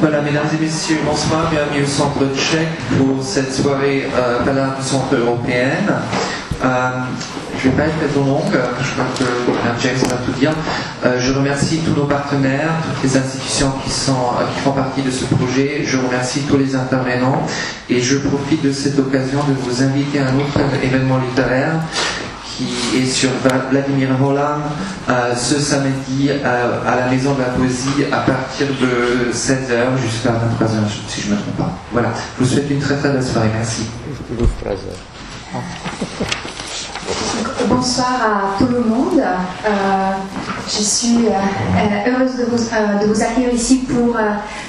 Voilà, mesdames et messieurs, bonsoir, bienvenue au Centre tchèque pour cette soirée Palabre Centre européenne. Je ne vais pas être trop longue, je crois que James va tout dire. Je remercie tous nos partenaires, toutes les institutions qui font partie de ce projet. Je remercie tous les intervenants et je profite de cette occasion de vous inviter à un autre événement littéraire qui est sur Vladimir Holam ce samedi à la Maison de la Poésie à partir de 16h jusqu'à 23h, si je ne me trompe pas. Voilà, je vous souhaite une très très belle soirée, merci. Bonsoir à tout le monde. Je suis heureuse de vous accueillir ici pour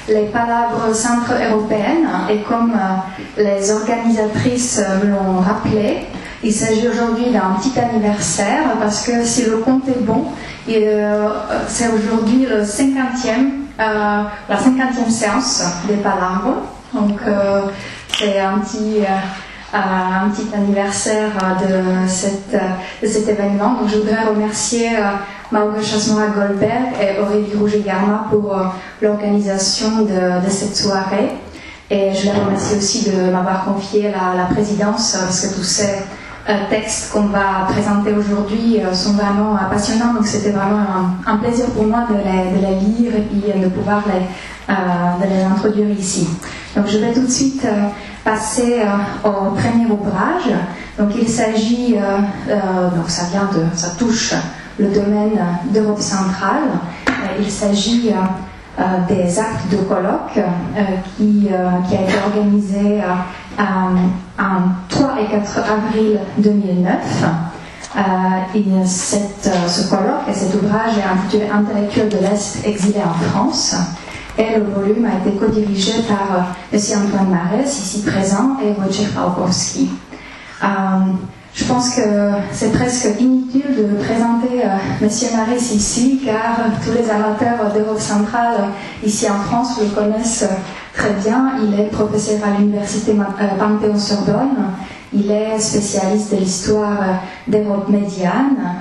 les Palabres Centre européennes et comme les organisatrices me l'ont rappelé, il s'agit aujourd'hui d'un petit anniversaire parce que si le compte est bon, c'est aujourd'hui la 50e séance des Palabres. Donc c'est un petit anniversaire de cet événement. Donc je voudrais remercier Małgorzata Chasmura-Goldberg et Aurélie Rouget-Garma pour l'organisation de cette soirée. Et je les remercie aussi de m'avoir confié la présidence parce que tous ces textes qu'on va présenter aujourd'hui sont vraiment passionnants. Donc c'était vraiment un plaisir pour moi de les lire et puis de pouvoir les introduire ici. Donc je vais tout de suite passer au premier ouvrage. Donc il s'agit, donc ça touche le domaine d'Europe centrale. Il s'agit des actes de colloque qui a été organisé en 3 et 4 avril 2009. Ce colloque et cet ouvrage est intitulé Intellectuels de l'Est exilés en France. Et le volume a été co-dirigé par M. Antoine Marès, ici présent, et Wojciech Pałkowski. Je pense que c'est presque inutile de présenter M. Marès ici, car tous les amateurs d'Europe centrale ici en France le connaissent très bien. Il est professeur à l'université Panthéon-Sorbonne. Il est spécialiste de l'histoire d'Europe médiane.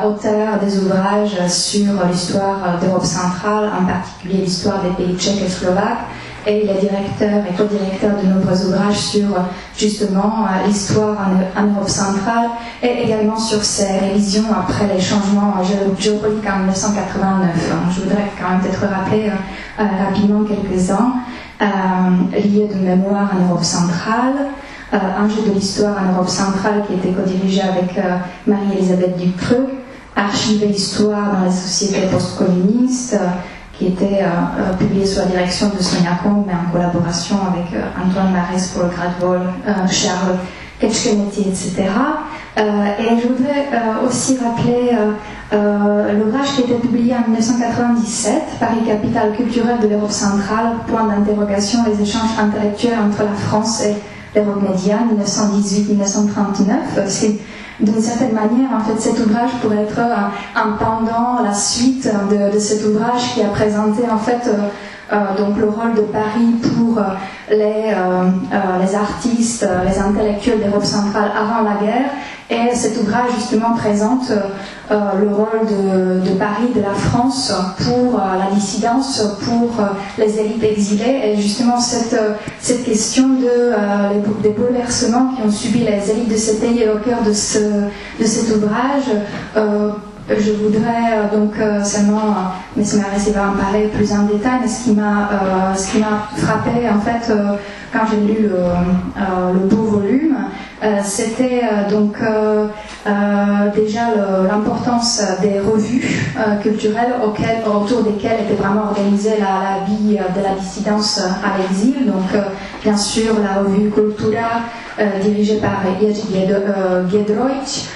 Auteur des ouvrages sur l'histoire d'Europe centrale, en particulier l'histoire des pays tchèques et slovaques, et il est directeur et co-directeur de nombreux ouvrages sur justement l'histoire en Europe centrale et également sur ses révisions après les changements géopolitiques en 1989. Je voudrais quand même peut-être rappeler rapidement quelques-uns. Liés de mémoire en Europe centrale, un jeu de l'histoire en Europe centrale qui était co-dirigé avec Marie-Elisabeth Ducreux, Archives et histoire dans les sociétés post-communistes, qui était publié sous la direction de Sonia Kong, mais en collaboration avec Antoine Marès pour le Gradvol, Charles Ketchkenetti, etc. Et je voudrais aussi rappeler l'ouvrage qui a été publié en 1997, Paris, capitale culturelle de l'Europe centrale, point d'interrogation, les échanges intellectuels entre la France et l'Europe médiane, 1918-1939. C'est d'une certaine manière, en fait, cet ouvrage pourrait être un pendant, la suite de cet ouvrage qui a présenté en fait donc le rôle de Paris pour les artistes, les intellectuels d'Europe centrale avant la guerre. Et cet ouvrage justement présente le rôle de Paris, de la France pour la dissidence, pour les élites exilées, et justement cette question des bouleversements qui ont subi les élites de ce pays est au cœur de cet ouvrage. Je voudrais donc seulement, mais Marès va en parler plus en détail, mais ce qui m'a frappé en fait quand j'ai lu le beau volume, c'était donc déjà l'importance des revues culturelles autour desquelles était vraiment organisée la vie de la dissidence à l'exil. Donc bien sûr la revue Cultura dirigée par Jerzy Giedroyć,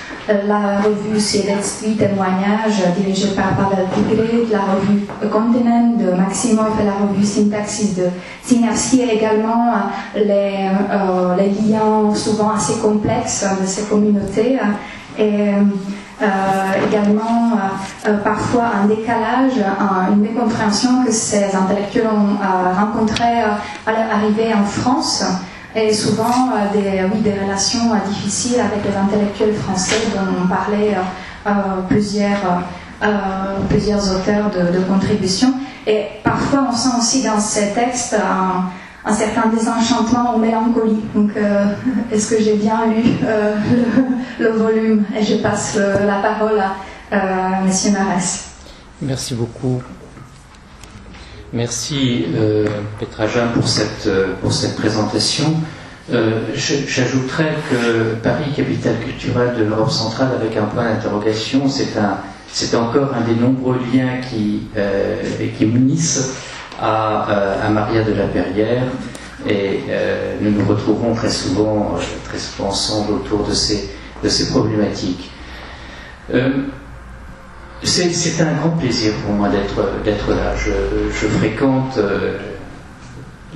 la revue Svědectví témoignages dirigée par Pavel Tigrid, la revue Continent de Maximov et la revue Syntaxis de Siniavski, et également les liens souvent assez complexes de ces communautés et également parfois un décalage, une mécompréhension que ces intellectuels ont rencontré à leur arrivée en France. Et souvent des relations difficiles avec les intellectuels français dont ont parlé plusieurs auteurs de contributions. Et parfois, on sent aussi dans ces textes un certain désenchantement ou mélancolie. Donc, est-ce que j'ai bien lu le volume? Et je passe la parole à M. Marès. Merci beaucoup. Merci Petra Jean pour cette présentation. J'ajouterais que Paris, capitale culturelle de l'Europe centrale, avec un point d'interrogation, c'est encore un des nombreux liens qui m'unissent à Maria de la Perrière, et nous nous retrouverons très souvent ensemble autour de ces problématiques. C'est un grand plaisir pour moi d'être là. Je fréquente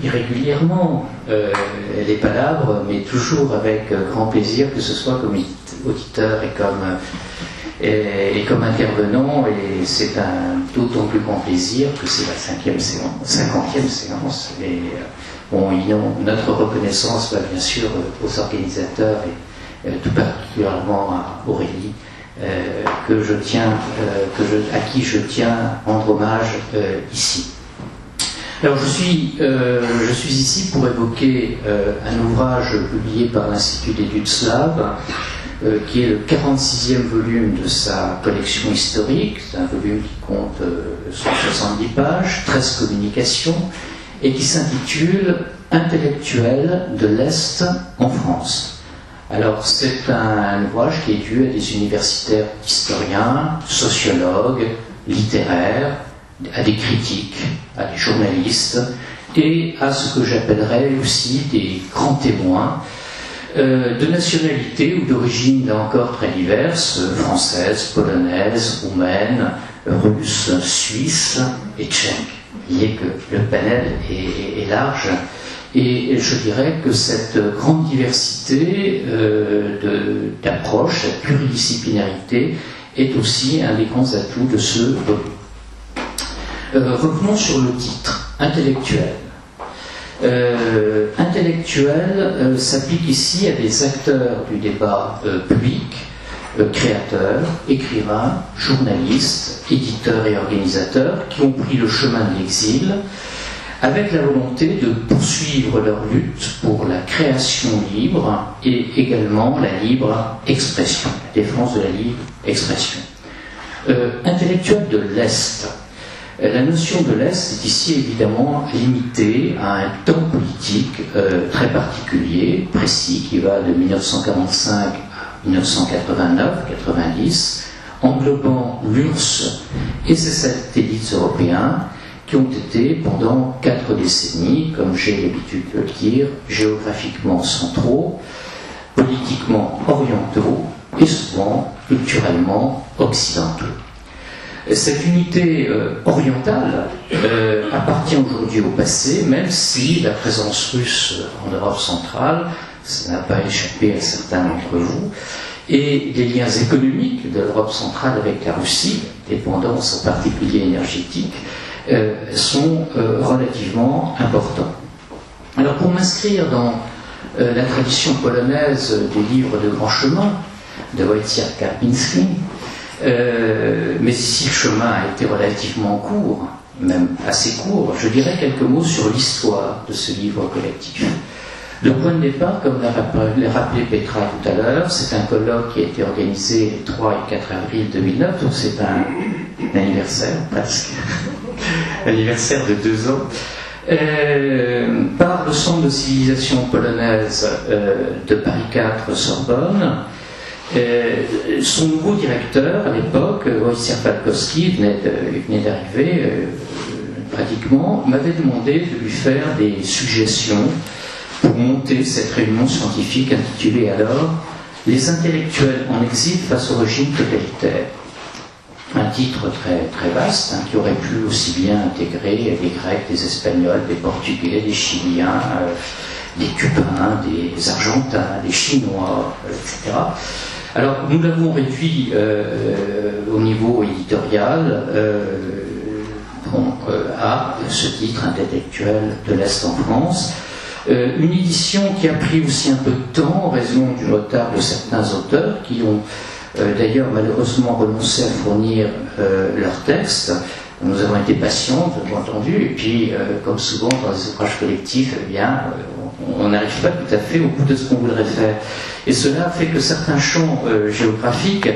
irrégulièrement les palabres, mais toujours avec grand plaisir, que ce soit comme auditeur et comme intervenant, et c'est un d'autant plus grand plaisir que c'est la 50e séance. Et notre reconnaissance va bien sûr aux organisateurs et tout particulièrement à Aurélie, à qui je tiens à rendre hommage ici. Alors je suis ici pour évoquer un ouvrage publié par l'Institut d'études slaves, qui est le 46e volume de sa collection historique. C'est un volume qui compte 170 pages, 13 communications, et qui s'intitule « Intellectuels de l'Est en France ». Alors c'est un ouvrage qui est dû à des universitaires historiens, sociologues, littéraires, à des critiques, à des journalistes, et à ce que j'appellerais aussi des grands témoins, de nationalités ou d'origines là encore très diverses, françaises, polonaises, roumaines, russes, suisses et tchèques. Vous voyez que le panel est large, et je dirais que cette grande diversité d'approches, cette pluridisciplinarité est aussi un des grands atouts de ce volume. Revenons sur le titre, intellectuel. Intellectuel s'applique ici à des acteurs du débat public, créateurs, écrivains, journalistes, éditeurs et organisateurs qui ont pris le chemin de l'exil avec la volonté de poursuivre leur lutte pour la création libre et également la libre expression, la défense de la libre expression. Intellectuel de l'Est. La notion de l'Est est ici évidemment limitée à un temps politique très particulier, précis, qui va de 1945 à 1989-90, englobant l'URSS et ses satellites européens qui ont été pendant 4 décennies, comme j'ai l'habitude de le dire, géographiquement centraux, politiquement orientaux et souvent culturellement occidentaux. Cette unité orientale appartient aujourd'hui au passé, même si la présence russe en Europe centrale, ça n'a pas échappé à certains d'entre vous, et les liens économiques de l'Europe centrale avec la Russie, dépendance en particulier énergétique, sont relativement importants. Alors pour m'inscrire dans la tradition polonaise des livres de grand chemin de Wojciech Karpiński, mais ici le chemin a été relativement court, même assez court, je dirais quelques mots sur l'histoire de ce livre collectif. Le point de départ, comme l'a rappelé Petra tout à l'heure, c'est un colloque qui a été organisé le 3 et 4 avril 2009, donc c'est un anniversaire presque, anniversaire de 2 ans, par le Centre de civilisation polonaise de Paris 4 Sorbonne. Son nouveau directeur à l'époque, Wojciech Falkowski, venait d'arriver pratiquement, m'avait demandé de lui faire des suggestions pour monter cette réunion scientifique intitulée alors « Les intellectuels en exil face au régime totalitaire ». Un titre très, très vaste, qui aurait pu aussi bien intégrer des Grecs, des Espagnols, des Portugais, des Chiliens, des Cubains, des Argentins, des Chinois, etc. Alors, nous l'avons réduit au niveau éditorial à ce titre intellectuel de l'Est en France. Une édition qui a pris aussi un peu de temps en raison du retard de certains auteurs qui ont d'ailleurs malheureusement renoncé à fournir leurs textes, Nous avons été patients, bien entendu, et puis, comme souvent dans les ouvrages collectifs, eh bien, on n'arrive pas tout à fait au bout de ce qu'on voudrait faire. Et cela fait que certains champs géographiques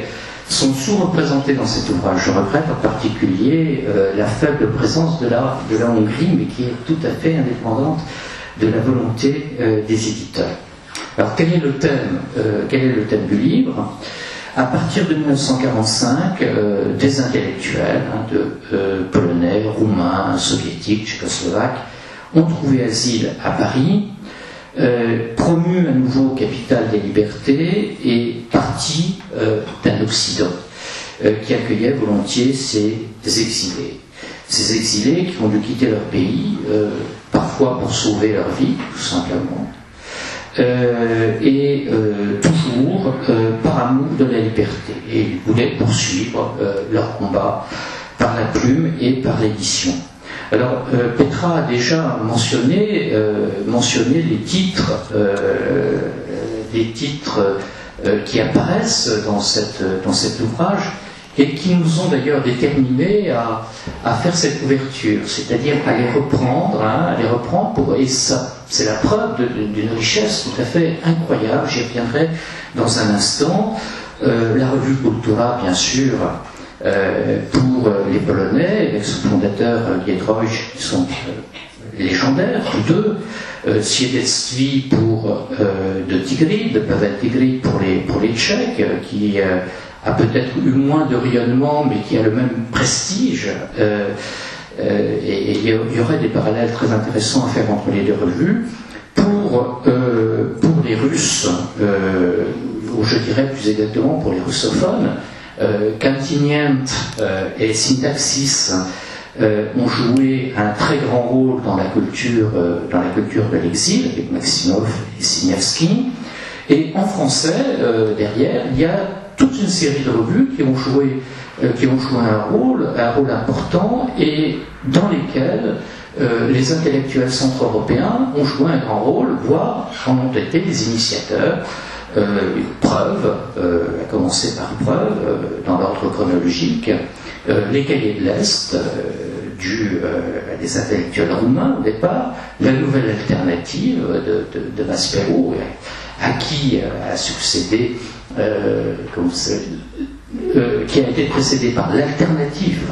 sont sous-représentés dans cet ouvrage. Je regrette en particulier la faible présence de la Hongrie, mais qui est tout à fait indépendante de la volonté des éditeurs. Alors, quel est le thème du livre? À partir de 1945, des intellectuels polonais, roumains, soviétiques, tchécoslovaques ont trouvé asile à Paris, promu à nouveau capitale des libertés et parti d'un Occident qui accueillait volontiers ces exilés. Ces exilés qui ont dû quitter leur pays, parfois pour sauver leur vie, tout simplement. Toujours par amour de la liberté. Et ils voulaient poursuivre leur combat par la plume et par l'édition. Alors, Petra a déjà mentionné les titres qui apparaissent dans cet ouvrage et qui nous ont d'ailleurs déterminés à faire cette couverture, c'est-à-dire à les reprendre, et ça, c'est la preuve d'une richesse tout à fait incroyable. J'y reviendrai dans un instant. La revue Kultura, bien sûr, pour les Polonais, avec son fondateur Giedroyć, qui sont légendaires, tous deux. Świadectwi pour de Tigrid, de Pavel Tigrid pour les Tchèques, qui a peut-être eu moins de rayonnement, mais qui a le même prestige. Et il y aurait des parallèles très intéressants à faire entre les deux revues. Pour les Russes, ou je dirais plus exactement pour les russophones, Continent et Syntaxis ont joué un très grand rôle dans la culture de l'exil, avec Maximov et Siniavski. Et en français, derrière, il y a toute une série de revues qui ont joué un rôle important et dans lesquelles les intellectuels centro-européens ont joué un grand rôle, voire en ont été les initiateurs. Preuve, à commencer par Preuve, dans l'ordre chronologique, les cahiers de l'Est, dus à des intellectuels roumains au départ, la nouvelle alternative de Maspero, à qui a succédé, qui a été précédé par l'alternative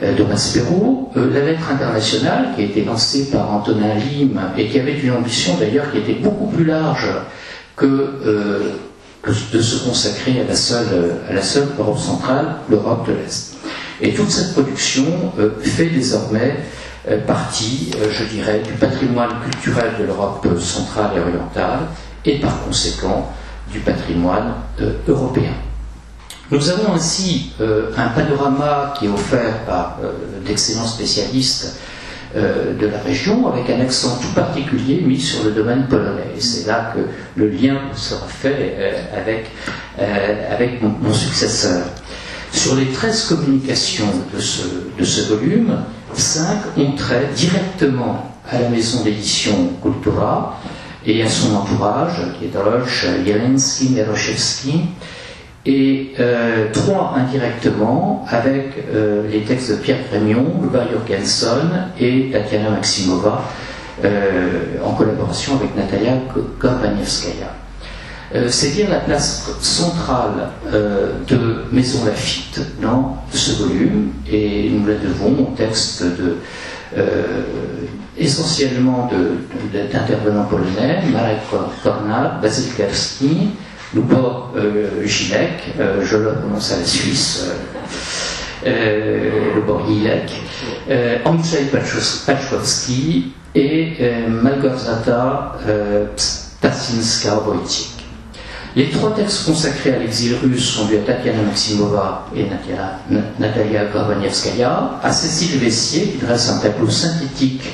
de Maspero, la lettre internationale qui a été lancée par Antonin Lim et qui avait une ambition d'ailleurs qui était beaucoup plus large que de se consacrer à la seule Europe centrale, l'Europe de l'Est. Et toute cette production fait désormais partie, je dirais, du patrimoine culturel de l'Europe centrale et orientale et par conséquent du patrimoine européen. Nous avons ainsi un panorama qui est offert par d'excellents spécialistes de la région, avec un accent tout particulier mis sur le domaine polonais. Et c'est là que le lien sera fait avec mon successeur. Sur les 13 communications de ce volume, 5 ont trait directement à la maison d'édition Kultura et à son entourage, Giedroyć, Jeleński, Mieroszewski, et 3 indirectement avec les textes de Pierre Grémion, Luba Jurgenson et Tatiana Maximova, en collaboration avec Natalia Gorbaniewskaja. C'est dire la place centrale de Maison Lafitte dans ce volume, et nous la devons au texte essentiellement d'intervenants polonais, Marek Kornat, Basil Karski, Lubor Gilek, je le prononce à la Suisse, Lubor Gilek, Andrzej Paczkowski et Malgorzata Ptasinska-Wojcik. Les 3 textes consacrés à l'exil russe sont dus à Tatiana Maximova et Natalia Gorbaniewskaja, à Cécile Vessier qui dresse un tableau synthétique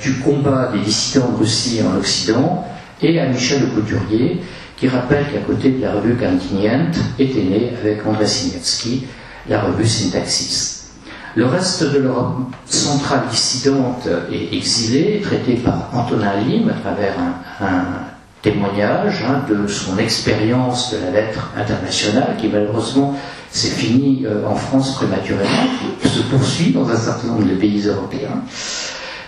du combat des dissidents de Russie en Occident, et à Michel Le Couturier qui rappelle qu'à côté de la revue Continent était née avec André Siniavski la revue Syntaxis. Le reste de l'Europe centrale dissidente et exilée, traité par Antonin Lim à travers témoignage de son expérience de la lettre internationale, qui malheureusement s'est finie en France prématurément, qui se poursuit dans un certain nombre de pays européens,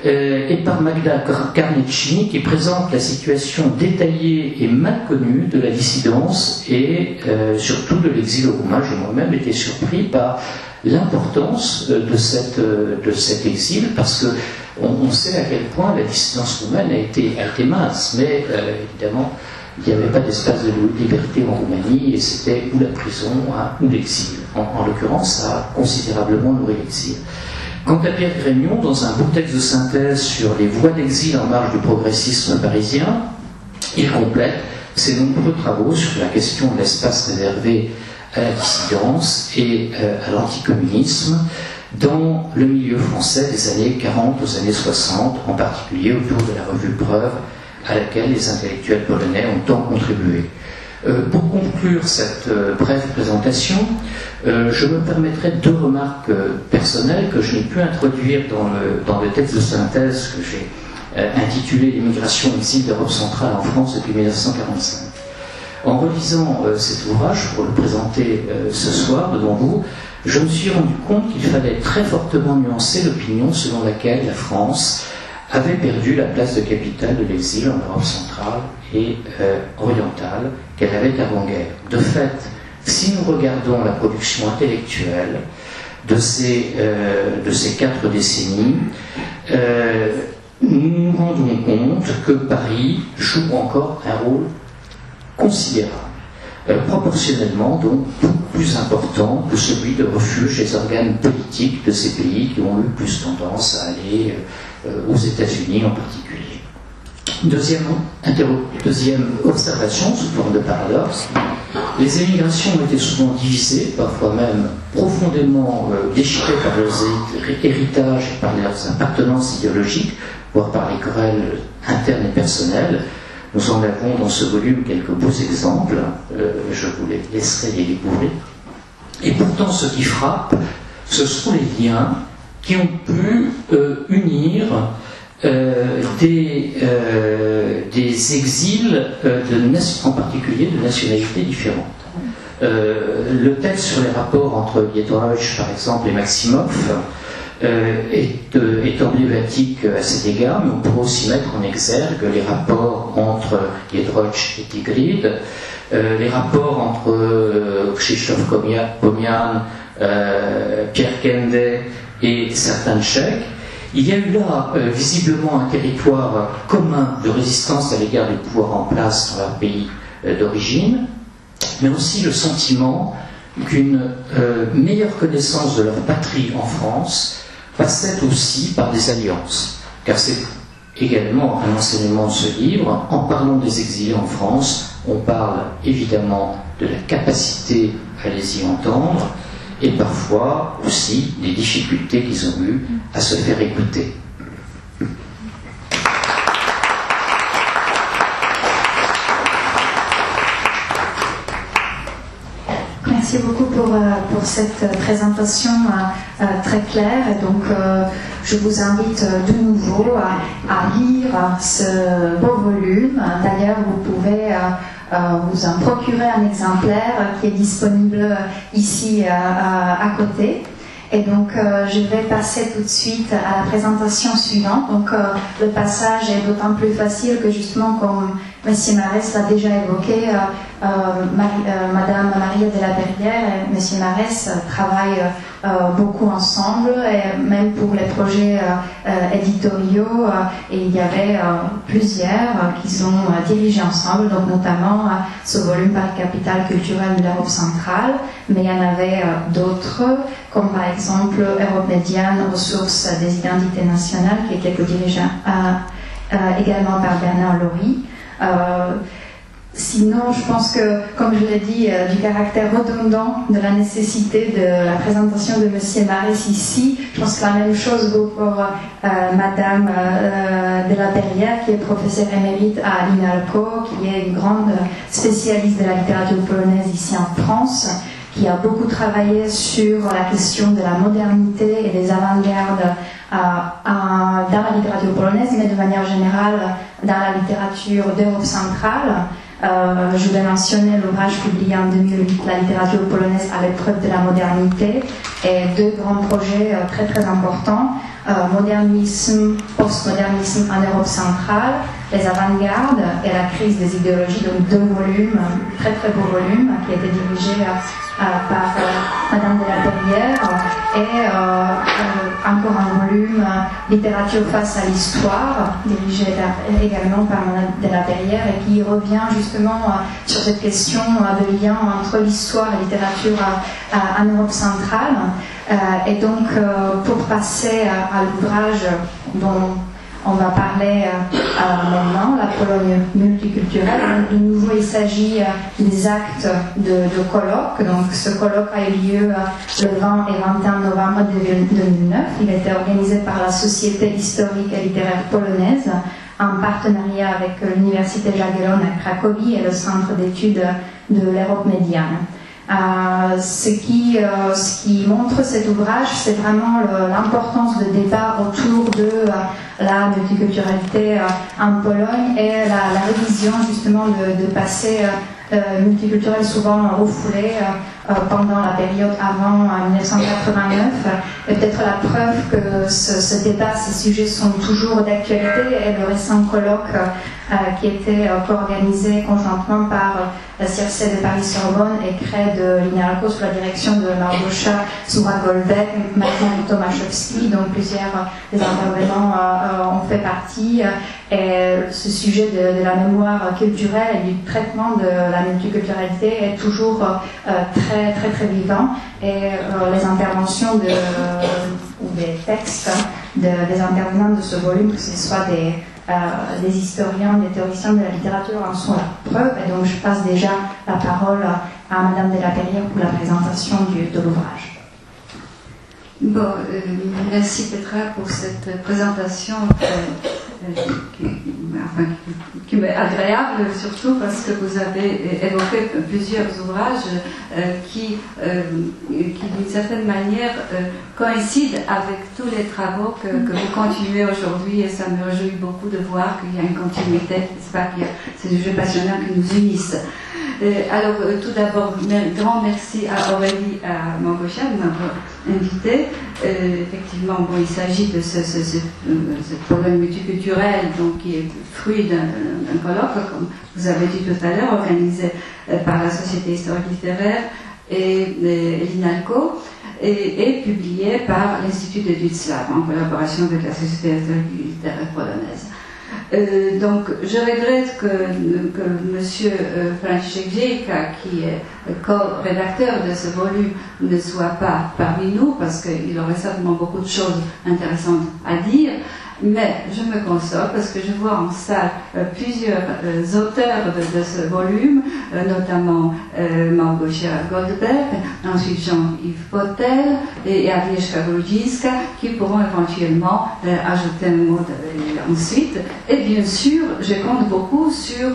et par Magda Carnecchini, qui présente la situation détaillée et mal connue de la dissidence et surtout de l'exil roumain. J'ai moi-même été surpris par l'importance de cet exil, parce que on sait à quel point la dissidence roumaine a été mince, mais évidemment il n'y avait pas d'espace de liberté en Roumanie, et c'était ou la prison ou l'exil. En l'occurrence, ça a considérablement nourri l'exil. Quant à Pierre Grémion, dans un beau texte de synthèse sur les voies d'exil en marge du progressisme parisien, il complète ses nombreux travaux sur la question de l'espace réservé à la dissidence et à l'anticommunisme dans le milieu français des années 40 aux années 60, en particulier autour de la revue Preuve, à laquelle les intellectuels polonais ont tant contribué. Pour conclure cette brève présentation, je me permettrai deux remarques personnelles que je n'ai pu introduire dans le texte de synthèse que j'ai intitulé « L'immigration exil d'Europe centrale en France depuis 1945 ». En relisant cet ouvrage, pour le présenter ce soir devant vous, je me suis rendu compte qu'il fallait très fortement nuancer l'opinion selon laquelle la France avait perdu la place de capitale de l'exil en Europe centrale et orientale qu'elle avait avant-guerre. De fait, si nous regardons la production intellectuelle de ces 4 décennies, nous nous rendons compte que Paris joue encore un rôle considérable, proportionnellement donc beaucoup plus important que celui de refuge des organes politiques de ces pays qui ont eu plus tendance à aller aux États-Unis en particulier. Deuxième observation, sous forme de paradoxe, les émigrations ont été souvent divisées, parfois même profondément déchirées par leurs héritages et par leurs appartenances idéologiques, voire par les querelles internes et personnelles. Nous en avons dans ce volume quelques beaux exemples, je vous les laisserai les découvrir. Et pourtant, ce qui frappe, ce sont les liens qui ont pu unir des exils, en particulier de nationalités différentes. Le texte sur les rapports entre Giedroyc, par exemple, et Maximov est emblématique à cet égard, mais on pourrait aussi mettre en exergue les rapports entre Giedroyc et Tigrid, les rapports entre Krzysztof Pomian, Pierre Kende et certains Tchèques. Il y a eu là visiblement un territoire commun de résistance à l'égard du pouvoir en place dans leur pays d'origine, mais aussi le sentiment qu'une meilleure connaissance de leur patrie en France passait aussi par des alliances, car c'est également un enseignement de ce livre. En parlant des exilés en France, on parle évidemment de la capacité à les y entendre, et parfois aussi des difficultés qu'ils ont eues à se faire écouter. Merci beaucoup pour cette présentation très claire. Et donc, je vous invite de nouveau à lire ce beau volume. D'ailleurs, vous pouvez vous en procurer un exemplaire qui est disponible ici à côté. Et donc, je vais passer tout de suite à la présentation suivante. Donc, le passage est d'autant plus facile que justement, comme M. Marès l'a déjà évoqué, Madame Maria de la Perrière et M. Marès travaillent beaucoup ensemble, et même pour les projets éditoriaux, et il y avait plusieurs qu'ils ont dirigés ensemble, donc notamment ce volume par capitale culturelle de l'Europe centrale, mais il y en avait d'autres, comme par exemple Europe médiane, ressources des identités nationales, qui était co-dirigé également par Bernard Laurie. Sinon, je pense que, comme je l'ai dit, du caractère redondant de la nécessité de la présentation de M. Marès ici, je pense que la même chose vaut pour Madame de la Perrière, qui est professeure émérite à l'INALCO, qui est une grande spécialiste de la littérature polonaise ici en France, qui a beaucoup travaillé sur la question de la modernité et des avant-gardes dans la littérature polonaise, mais de manière générale dans la littérature d'Europe centrale. Je vais mentionner l'ouvrage publié en 2008, La littérature polonaise à l'épreuve de la modernité, et deux grands projets très très importants, modernisme, postmodernisme en Europe centrale, les avant-gardes et la crise des idéologies, donc deux volumes, très très beaux volumes, qui étaient dirigés par Madame de la Perrière, et encore un volume littérature face à l'histoire, dirigé également par Madame de la Perrière, et qui revient justement sur cette question de lien entre l'histoire et la littérature en Europe centrale. Et donc, pour passer à l'ouvrage dont on va parler maintenant, la Pologne multiculturelle. Donc, de nouveau, il s'agit des actes de colloque. Donc, ce colloque a eu lieu le 20 et 21 novembre 2009. Il a été organisé par la Société historique et littéraire polonaise en partenariat avec l'Université Jagiellonne à Cracovie et le Centre d'études de l'Europe médiane. Ce qui montre cet ouvrage, c'est vraiment l'importance de débat autour de la multiculturalité en Pologne et la révision justement de passé multiculturel souvent refoulé pendant la période avant 1989. Et peut-être la preuve que ce débat, ces sujets sont toujours d'actualité est le récent colloque qui était co-organisé conjointement par la CIRC de Paris-Sorbonne et CRE de l'INALCO sous la direction de Małgosia Sura-Golbek et Martin Tomaszewski, dont plusieurs des intervenants ont fait partie. Et ce sujet de la mémoire culturelle et du traitement de la multiculturalité est toujours très, très, très vivant. Et les interventions ou des textes des intervenants de ce volume, que ce soit des historiens, des théoriciens de la littérature en sont la preuve. Et donc je passe déjà la parole à Madame de la Perrière pour la présentation de l'ouvrage. Bon, merci Petra pour cette présentation qui m'est agréable, surtout parce que vous avez évoqué plusieurs ouvrages qui d'une certaine manière coïncident avec tous les travaux que vous continuez aujourd'hui, et ça me réjouit beaucoup de voir qu'il y a une continuité, n'est-ce pas, qu'il y a ces sujets passionnants qui nous unissent. Alors, tout d'abord, grand merci à Aurélie et à Małgosia de m'avoir invité. Effectivement, bon, il s'agit de cette Pologne multiculturelle, donc, qui est fruit d'un colloque, comme vous avez dit tout à l'heure, organisé par la Société historique littéraire et l'INALCO, et publié par l'Institut d'études slaves, en collaboration avec la Société historique littéraire polonaise. Donc, je regrette que M. Franciszek Ziejka, qui est co-rédacteur de ce volume, ne soit pas parmi nous, parce qu'il aurait certainement beaucoup de choses intéressantes à dire. Mais je me console parce que je vois en salle plusieurs auteurs de ce volume, notamment Małgosia Golbek, ensuite Jean-Yves Potel et Agnieszka Grudzińska, qui pourront éventuellement ajouter un mot ensuite. Et bien sûr, je compte beaucoup sur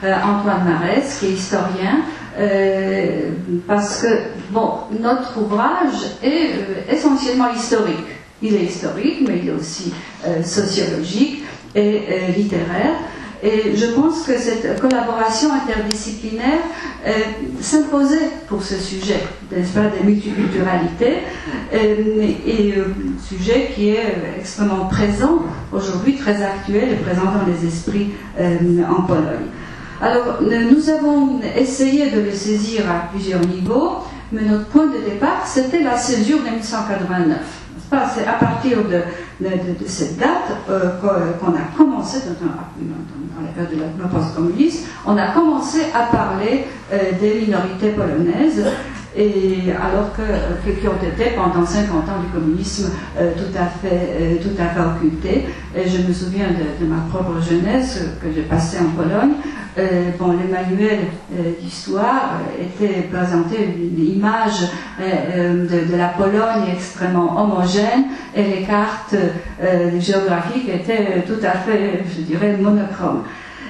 Antoine Marès, qui est historien, parce que bon, notre ouvrage est essentiellement historique. Il est historique, mais il est aussi sociologique et littéraire. Et je pense que cette collaboration interdisciplinaire s'imposait pour ce sujet, n'est-ce pas, des multiculturalités, et sujet qui est extrêmement présent aujourd'hui, très actuel et présent dans les esprits en Pologne. Alors, nous avons essayé de le saisir à plusieurs niveaux, mais notre point de départ, c'était la césure de 1989. C'est à partir de cette date qu'on a commencé, dans la période de la post-communiste, on a commencé à parler des minorités polonaises, et alors qui ont été pendant 50 ans du communisme tout à fait occultées. Et je me souviens de ma propre jeunesse que j'ai passée en Pologne. Bon, les manuels d'histoire étaient présentés une image de la Pologne extrêmement homogène, et les cartes géographiques étaient tout à fait, je dirais, monochromes.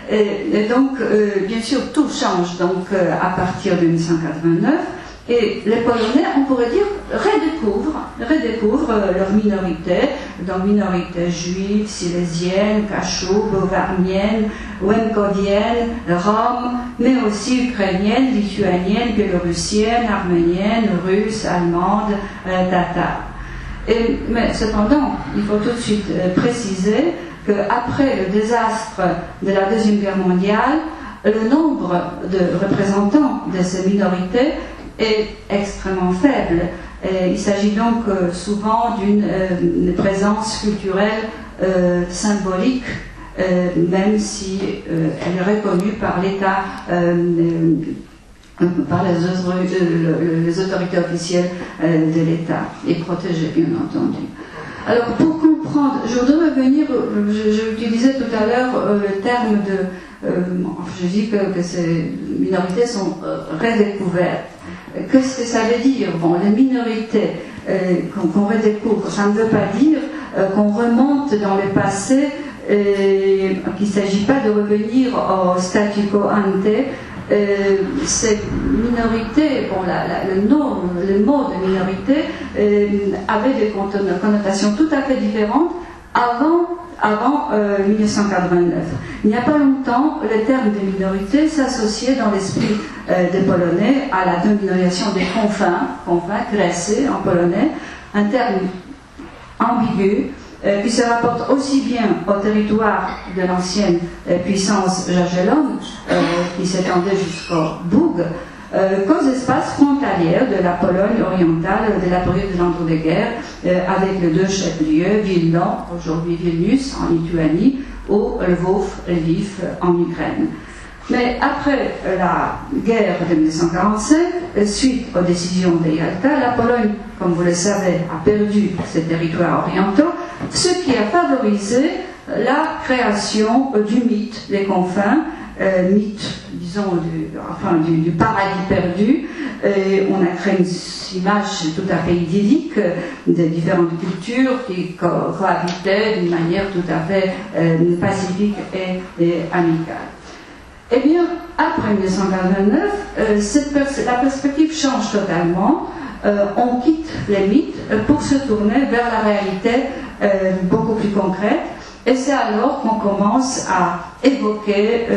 Et donc, bien sûr, tout change donc à partir de 1989, Et les Polonais, on pourrait dire, redécouvrent leur minorité, donc minorité juive, silésienne, cachoube, auvergnenne, wenkovienne, rome, mais aussi ukrainienne, lituanienne, biélorussienne, arménienne, russe, allemande, tatare. Mais cependant, il faut tout de suite préciser qu'après le désastre de la Deuxième Guerre mondiale, le nombre de représentants de ces minorités est extrêmement faible. Il s'agit donc souvent d'une présence culturelle symbolique, même si elle est reconnue par l'État, par les autorités officielles de l'État, et protégée bien entendu. Alors pour comprendre, je voudrais revenir, j'utilisais tout à l'heure le terme de, je dis que ces minorités sont redécouvertes. Qu'est-ce que ça veut dire? Bon, les minorités qu'on redécouvre, ça ne veut pas dire qu'on remonte dans le passé, qu'il ne s'agit pas de revenir au statu quo ante. Ces minorités, bon, le mot de minorité avait des connotations tout à fait différentes avant 1989. Il n'y a pas longtemps, le terme de minorité s'associait dans l'esprit des Polonais à la domination des confins, kresy en polonais, un terme ambigu qui se rapporte aussi bien au territoire de l'ancienne puissance jagellonne, qui s'étendait jusqu'au Bug, qu'aux espaces frontaliers de la Pologne orientale de la période de l'entre-deux-guerres, avec les deux chefs-lieux, Vilno, aujourd'hui Vilnius en Lituanie, ou Lvov, Lviv en Ukraine. Mais après la guerre de 1945, suite aux décisions de Yalta, la Pologne, comme vous le savez, a perdu ses territoires orientaux, ce qui a favorisé la création du mythe des confins, mythe, disons, du paradis perdu. On a créé une image tout à fait idyllique des différentes cultures qui cohabitaient d'une manière tout à fait pacifique et amicale. Eh bien, après 1989, la perspective change totalement. On quitte les mythes pour se tourner vers la réalité beaucoup plus concrète. Et c'est alors qu'on commence à évoquer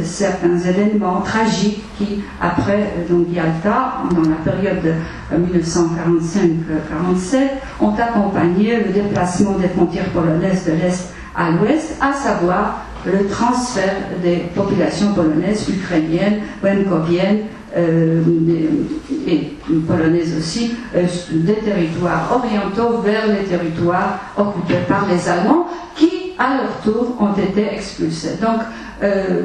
certains événements tragiques qui, après donc Yalta, dans la période de 1945-47, ont accompagné le déplacement des frontières polonaises de l'Est à l'Ouest, à savoir le transfert des populations polonaises, ukrainiennes, wenkoviennes et polonaises aussi, des territoires orientaux vers les territoires occupés par les Allemands, qui à leur tour ont été expulsés. Donc,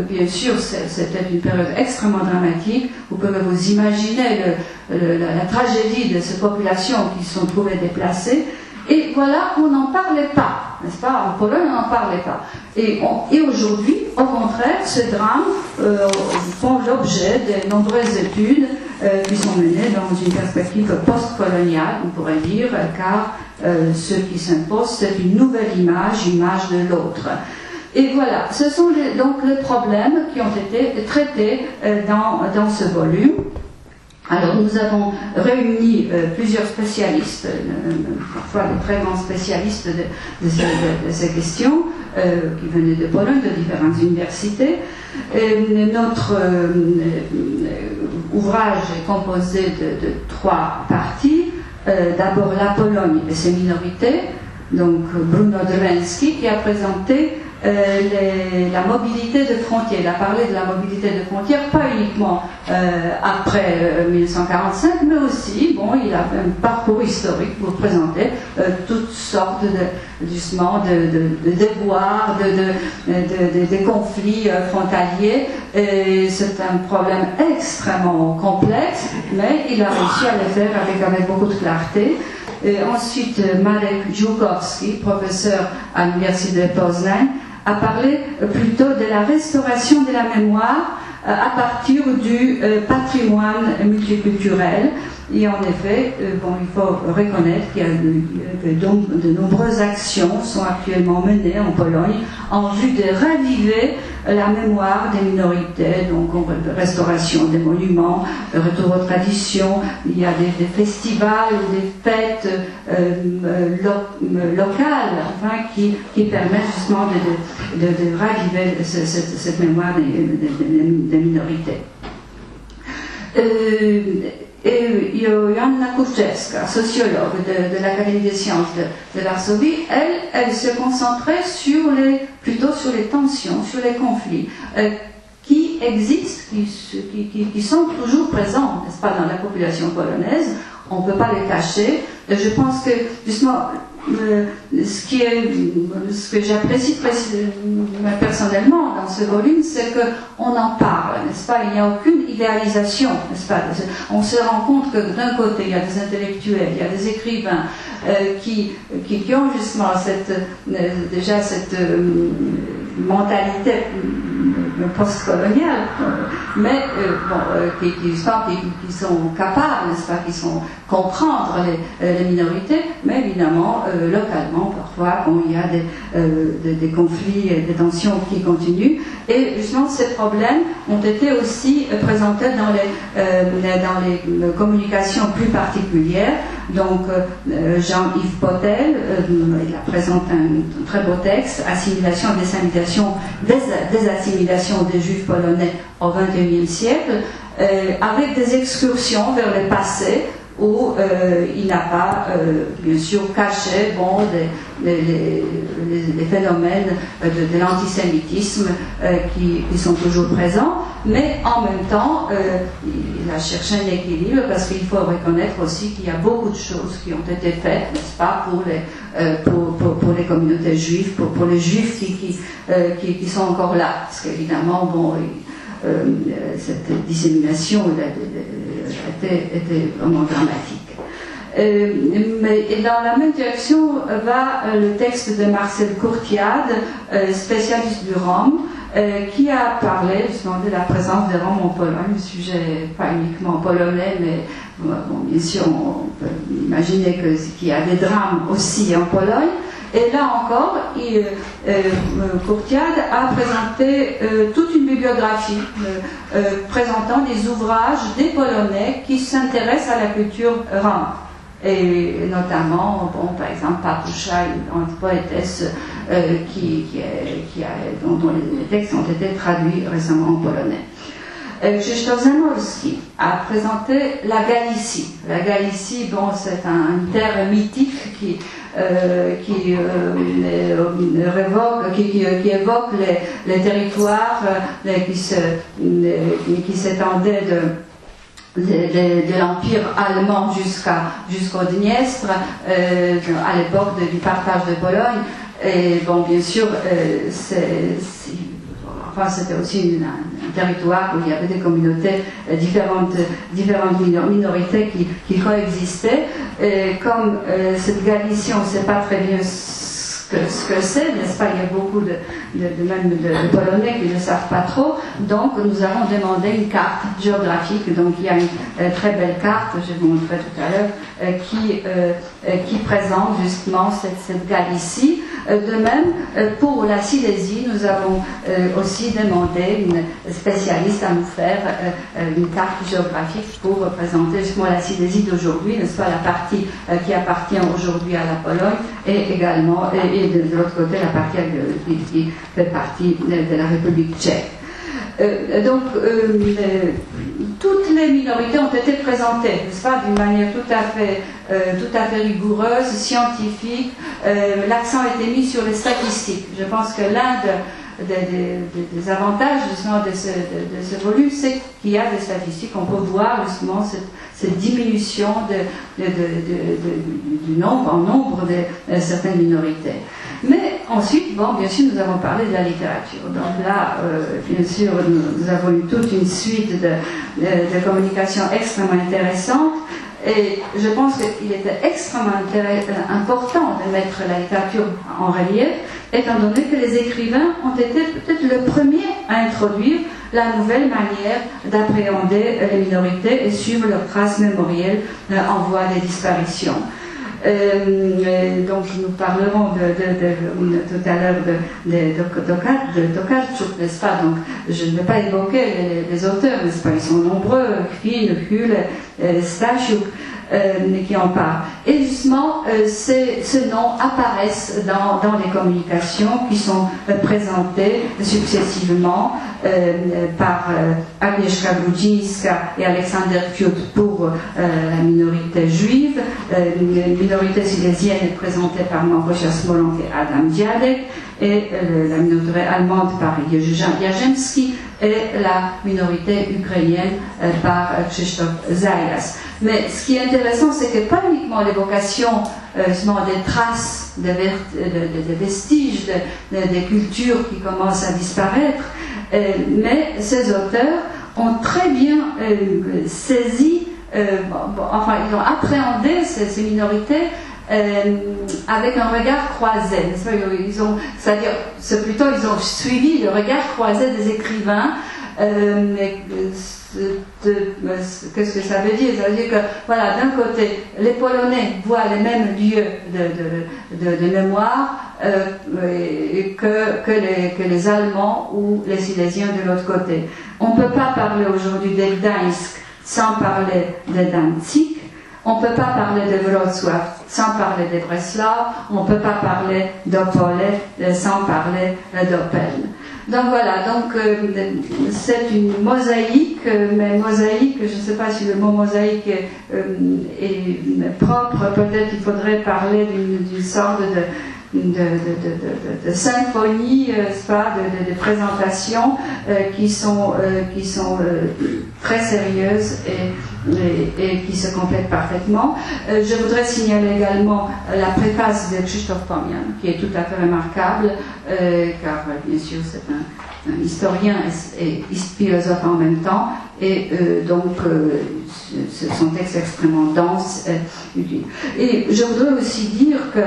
bien sûr, c'était une période extrêmement dramatique. Vous pouvez vous imaginer la tragédie de ces populations qui se sont trouvées déplacées. Et voilà, on n'en parlait pas, n'est-ce pas? En Pologne, on n'en parlait pas. Et aujourd'hui, au contraire, ces drames font l'objet de nombreuses études qui sont menées dans une perspective post-coloniale, on pourrait dire, car ce qui s'impose, c'est une nouvelle image de l'autre. Et voilà, ce sont donc les problèmes qui ont été traités dans ce volume. Alors nous avons réuni plusieurs spécialistes, parfois de très grands spécialistes de ces questions, qui venaient de Pologne, de différentes universités. Notre ouvrage est composé de trois parties. D'abord la Pologne et ses minorités, donc Bruno Drwęski qui a présenté la mobilité de frontières. Il a parlé de la mobilité de frontières, pas uniquement après 1945, mais aussi, bon, il a un parcours historique pour présenter toutes sortes de déboires, de conflits frontaliers. C'est un problème extrêmement complexe, mais il a réussi à le faire avec beaucoup de clarté. Et ensuite, Marek Dziukowski, professeur à l'université de Poznań, a parlé plutôt de la restauration de la mémoire à partir du patrimoine multiculturel. Et en effet, il faut reconnaître qu'il y a de nombreuses actions sont actuellement menées en Pologne en vue de raviver la mémoire des minorités, donc restauration des monuments, retour aux traditions. Il y a des festivals ou des fêtes locales, qui permettent justement de raviver cette mémoire des minorités. Et Joanna Kurczewska, sociologue de l'Académie des sciences de Varsovie, elle se concentrait plutôt sur les tensions, sur les conflits qui existent, qui sont toujours présents, n'est-ce pas, dans la population polonaise. On ne peut pas les cacher. Je pense que justement ce que j'apprécie personnellement dans ce volume, c'est qu'on en parle, n'est-ce pas? Il n'y a aucune idéalisation, n'est-ce pas? On se rend compte que d'un côté, il y a des intellectuels, il y a des écrivains qui ont justement déjà cette mentalité post-coloniale, mais qui sont capables, n'est-ce pas, qui sont comprendre les minorités, mais évidemment, localement, parfois, il y a des conflits et des tensions qui continuent. Et justement, ces problèmes ont été aussi présentés dans les communications plus particulières. Donc, Jean-Yves Potel, il a présenté un très beau texte, Assimilation et désassimilations des Juifs polonais au XXIe siècle, avec des excursions vers le passé, où il n'a pas, bien sûr, caché les phénomènes de l'antisémitisme qui sont toujours présents, mais en même temps, il a cherché un équilibre, parce qu'il faut reconnaître aussi qu'il y a beaucoup de choses qui ont été faites, n'est-ce pas, pour les communautés juives, pour les juifs qui sont encore là, parce qu'évidemment, cette dissémination était vraiment dramatique. Et dans la même direction va le texte de Marcel Courtiade, spécialiste du Rome, qui a parlé justement de la présence des Roms en Pologne, le sujet pas uniquement polonais, mais bien sûr on peut imaginer qu'il y a des drames aussi en Pologne. Et là encore, Courtiade a présenté toute une bibliographie présentant des ouvrages des Polonais qui s'intéressent à la culture rome. Et notamment, par exemple, Papusza, une poétesse dont les textes ont été traduits récemment en polonais. Krzysztof Zamoyski a présenté la Galicie. La Galicie, c'est une terre mythique qui évoque les territoires qui s'étendaient de l'Empire allemand jusqu'au Dniestre à l'époque du partage de Pologne. Et bien sûr, c'était aussi un territoire où il y avait des communautés, différentes minorités qui coexistaient. Et comme cette Galicie, on ne sait pas très bien ce que c'est, n'est-ce pas? Il y a beaucoup de Polonais qui ne savent pas trop. Donc nous avons demandé une carte géographique. Donc il y a une très belle carte, je vais vous montrer tout à l'heure, qui présente justement cette Galicie. De même, pour la Silésie, nous avons aussi demandé une spécialiste à nous faire une carte géographique pour présenter justement la Silésie d'aujourd'hui, n'est-ce pas, la partie qui appartient aujourd'hui à la Pologne, et également, et de l'autre côté, la partie qui fait partie de la République tchèque. Donc, toutes les minorités ont été présentées, n'est-ce pas, d'une manière tout à fait rigoureuse, scientifique. L'accent a été mis sur les statistiques. Je pense que l'un des avantages justement de ce volume, c'est qu'il y a des statistiques. On peut voir justement cette diminution du nombre de certaines minorités. Mais ensuite, bien sûr, nous avons parlé de la littérature. Donc là, bien sûr, nous avons eu toute une suite de communications extrêmement intéressantes. Et je pense qu'il était extrêmement important de mettre la littérature en relief, étant donné que les écrivains ont été peut-être le premier à introduire la nouvelle manière d'appréhender les minorités et suivre leurs traces mémorielles en voie de disparition. Donc nous parlerons tout à l'heure de Tokarczuk, n'est-ce pas? Donc je ne vais pas évoquer les auteurs, n'est-ce pas? Ils sont nombreux, Kvin, Hull, Stasiuk, qui en parlent. Et justement, ce nom apparaissent dans les communications qui sont présentées successivement par Agnieszka Grudzińska et Alexander Fiut pour la minorité juive. La minorité silésienne est présentée par Małgosia Smolank et Adam Dziadek, et la minorité allemande par Jerzy Jazemski, et la minorité ukrainienne par Krzysztof Zayas. Mais ce qui est intéressant, c'est que pas uniquement l'évocation des traces, des vestiges, des cultures qui commencent à disparaître, mais ces auteurs ont très bien saisi, enfin ils ont appréhendé ces minorités avec un regard croisé. C'est-à-dire, c'est plutôt, ils ont suivi le regard croisé des écrivains. Qu'est-ce que ça veut dire? Ça veut dire que, voilà, d'un côté, les Polonais voient les mêmes lieux de mémoire que les Allemands ou les Silésiens de l'autre côté. On ne peut pas parler aujourd'hui de Gdańsk sans parler de Danzig. On ne peut pas parler de Wrocław sans parler de Breslau. On ne peut pas parler d'Opole sans parler d'Opel. Donc voilà, c'est une mosaïque, mais mosaïque, je ne sais pas si le mot mosaïque est propre, peut-être qu'il faudrait parler d'une sorte de symphonie, de présentations qui sont très sérieuses et qui se complètent parfaitement. Je voudrais signaler également la préface de Krzysztof Pomian, qui est tout à fait remarquable, car bien sûr c'est un historien et philosophe en même temps, et son texte est extrêmement dense. Et je voudrais aussi dire que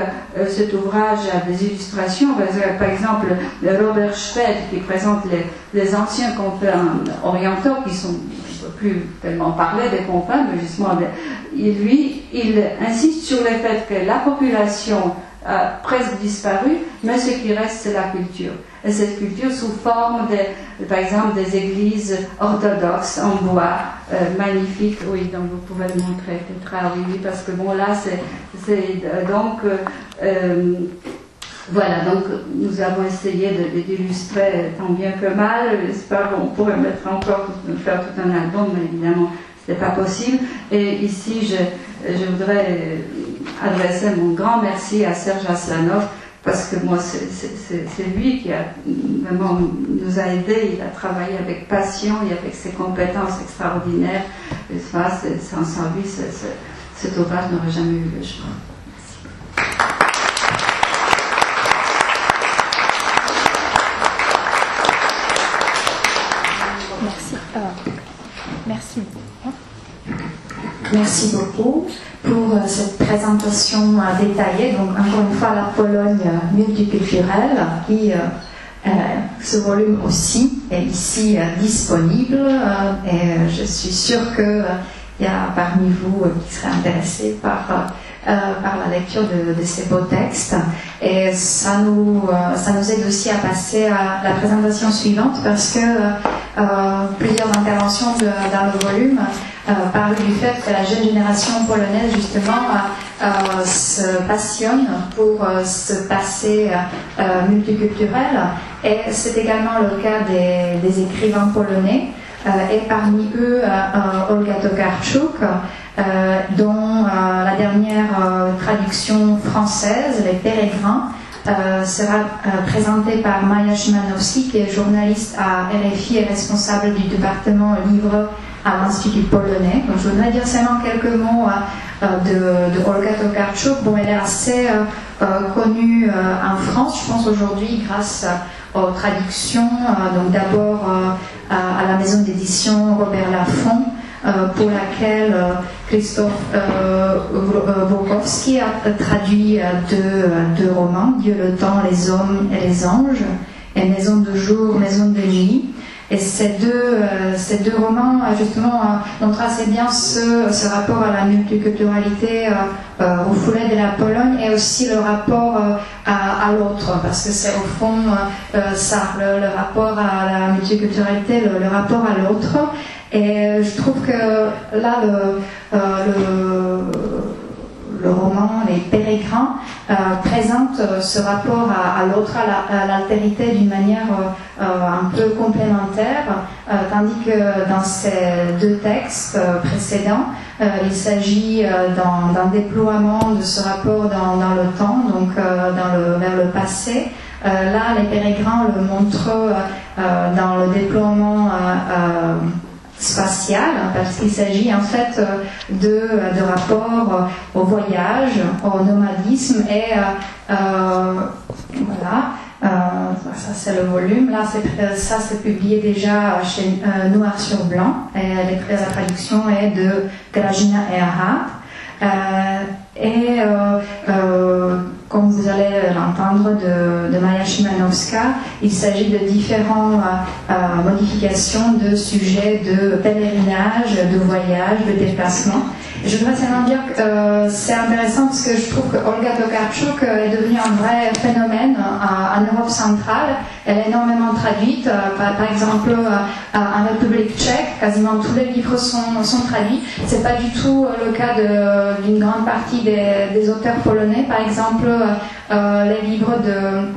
cet ouvrage a des illustrations, par exemple Robert Schwed qui présente les anciens confins orientaux qui sont plus tellement parler des confins, mais justement, lui, il insiste sur le fait que la population a presque disparu, mais ce qui reste, c'est la culture. Et cette culture sous forme, par exemple, des églises orthodoxes en bois, magnifiques. Oui, donc vous pouvez le montrer, Petra, oui, parce que bon, là, voilà, donc nous avons essayé d'illustrer tant bien que mal. J'espère qu'on pourrait faire tout un album, mais évidemment, ce n'est pas possible. Et ici, je voudrais adresser mon grand merci à Serge Aslanov, parce que moi, c'est lui qui vraiment nous a aidés. Il a travaillé avec passion et avec ses compétences extraordinaires. Et ça, sans lui, cet ouvrage n'aurait jamais eu le jour. Merci. Merci beaucoup pour cette présentation détaillée. Donc, encore une fois, la Pologne multiculturelle, qui, ce volume aussi, est ici disponible. Et je suis sûre qu'il y a parmi vous qui seraient intéressés par la lecture de ces beaux textes. Et ça nous aide aussi à passer à la présentation suivante, parce que plusieurs interventions dans le volume parlent du fait que la jeune génération polonaise, justement, se passionne pour ce passé multiculturel. Et c'est également le cas des écrivains polonais. Et parmi eux, Olga Tokarczuk, dont la dernière traduction française, Les Pérégrins, sera présentée par Maja Szymanowski, qui est journaliste à RFI et responsable du département livre à l'Institut polonais. Donc, je voudrais dire seulement quelques mots de Olga Tokarczuk. Bon, elle est assez connue en France, je pense aujourd'hui, grâce aux traductions. Donc d'abord à la maison d'édition Robert Laffont, pour laquelle Krzysztof Bukowski a traduit deux romans, Dieu, le temps, les hommes et les anges, et Maison de jour, maison de nuit. Et ces deux romans, justement, montrent assez bien ce rapport à la multiculturalité au foulet de la Pologne et aussi le rapport à l'autre, parce que c'est au fond ça, le rapport à la multiculturalité, le rapport à l'autre. Et je trouve que là, le roman Les Pérégrins présente ce rapport à l'autre, à l'altérité d'une manière un peu complémentaire, tandis que dans ces deux textes précédents, il s'agit d'un déploiement de ce rapport dans le temps, donc vers le passé. Là, Les Pérégrins le montrent dans le déploiement spatial, parce qu'il s'agit en fait de rapport au voyage, au nomadisme et voilà, ça c'est le volume. Là, ça c'est publié déjà chez Noir sur Blanc et la traduction est de Grażyna Ehrhardt. Comme vous allez l'entendre de Maja Szymanowska, il s'agit de différentes modifications de sujets de pèlerinage, de voyage, de déplacement. Je voudrais seulement dire que c'est intéressant parce que je trouve que Olga Tokarczuk est devenue un vrai phénomène en Europe centrale. Elle est énormément traduite, par exemple en République tchèque, quasiment tous les livres sont traduits. C'est pas du tout le cas d'une grande partie des auteurs polonais. Par exemple, les livres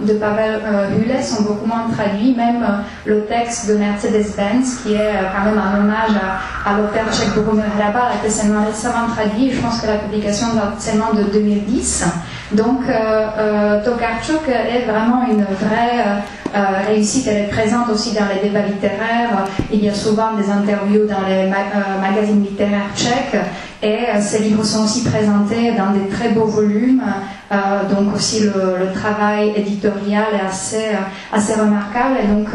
de Paweł Hule sont beaucoup moins traduits, même le texte de Mercedes-Benz, qui est quand même un hommage à l'auteur tchèque Bohumil Hrabal, a été seulement récemment traduit. Je pense que la publication date seulement de 2010. Donc Tokarczuk est vraiment une vraie réussite. Elle est présente aussi dans les débats littéraires. Il y a souvent des interviews dans les magazines littéraires tchèques. Et ces livres sont aussi présentés dans des très beaux volumes. Donc aussi le travail éditorial est assez remarquable. Et donc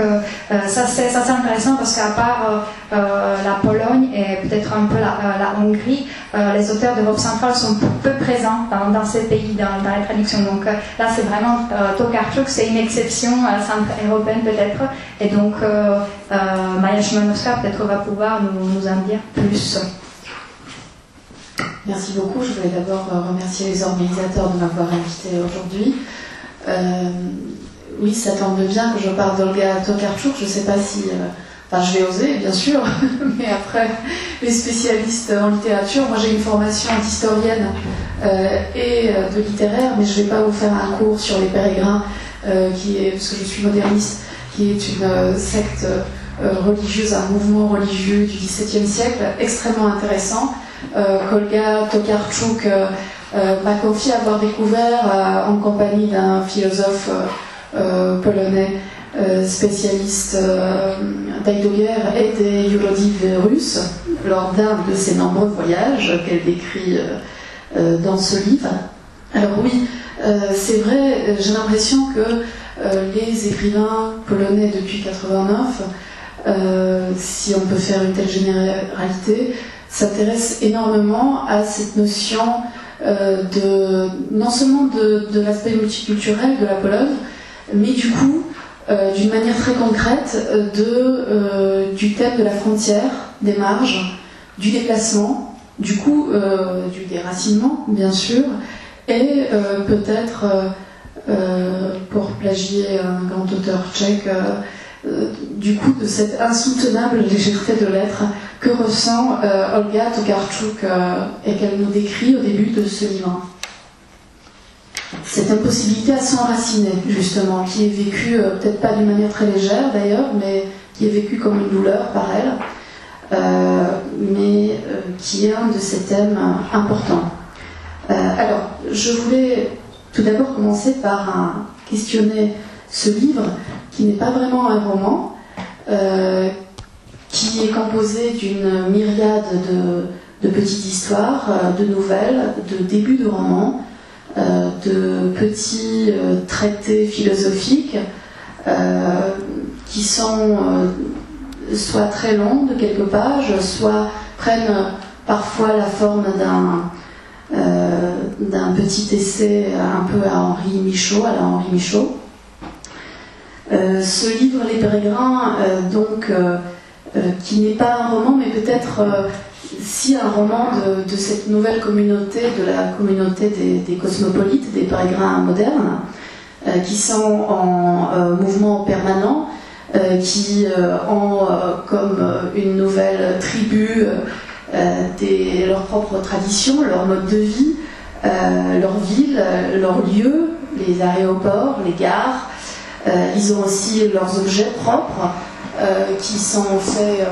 ça c'est intéressant parce qu'à part la Pologne et peut-être un peu la Hongrie, les auteurs d'Europe centrale sont peu présents dans ces pays, dans la traduction. Donc là c'est vraiment Tokarczuk, c'est une exception centre-européenne peut-être. Et donc Maja Szymanowska peut-être va pouvoir nous en dire plus. Merci beaucoup. Je voulais d'abord remercier les organisateurs de m'avoir invité aujourd'hui. Oui, ça tombe bien que je parle d'Olga Tokarczuk. Je ne sais pas si... Enfin, je vais oser, bien sûr, mais après, les spécialistes en littérature, moi j'ai une formation d'historienne et de littéraire, mais je ne vais pas vous faire un cours sur les Pérégrins, parce que je suis moderniste, qui est une secte religieuse, un mouvement religieux du XVIIe siècle, extrêmement intéressant, qu'Olga Tokarczuk m'a confié avoir découvert en compagnie d'un philosophe polonais spécialiste d'Heidegger et des Eurodives russes lors d'un de ses nombreux voyages qu'elle décrit dans ce livre. Alors oui, c'est vrai, j'ai l'impression que les écrivains polonais depuis 89, si on peut faire une telle généralité, s'intéressent énormément à cette notion non seulement de l'aspect multiculturel de la Pologne, mais du coup, d'une manière très concrète, du thème de la frontière, des marges, du déplacement, du coup, du déracinement, bien sûr, et peut-être, pour plagier un grand auteur tchèque, du coup, de cette insoutenable légèreté de l'être que ressent Olga Tokarczuk et qu'elle nous décrit au début de ce livre. Cette impossibilité à s'enraciner, justement, qui est vécue, peut-être pas d'une manière très légère d'ailleurs, mais qui est vécue comme une douleur par elle, mais qui est un de ces thèmes importants. Alors, je voulais tout d'abord commencer par questionner ce livre, qui n'est pas vraiment un roman, qui est composé d'une myriade de petites histoires, de nouvelles, de débuts de romans, de petits traités philosophiques qui sont soit très longs de quelques pages, soit prennent parfois la forme d'un petit essai un peu à la Henri Michaud. Ce livre, Les Pérégrins, qui n'est pas un roman, mais peut-être si un roman de cette nouvelle communauté, de la communauté des cosmopolites, des pérégrins modernes, qui sont en mouvement permanent, qui ont comme une nouvelle tribu leurs propres traditions, leur mode de vie, leur ville, leurs lieux, les aéroports, les gares. Ils ont aussi leurs objets propres qui sont faits.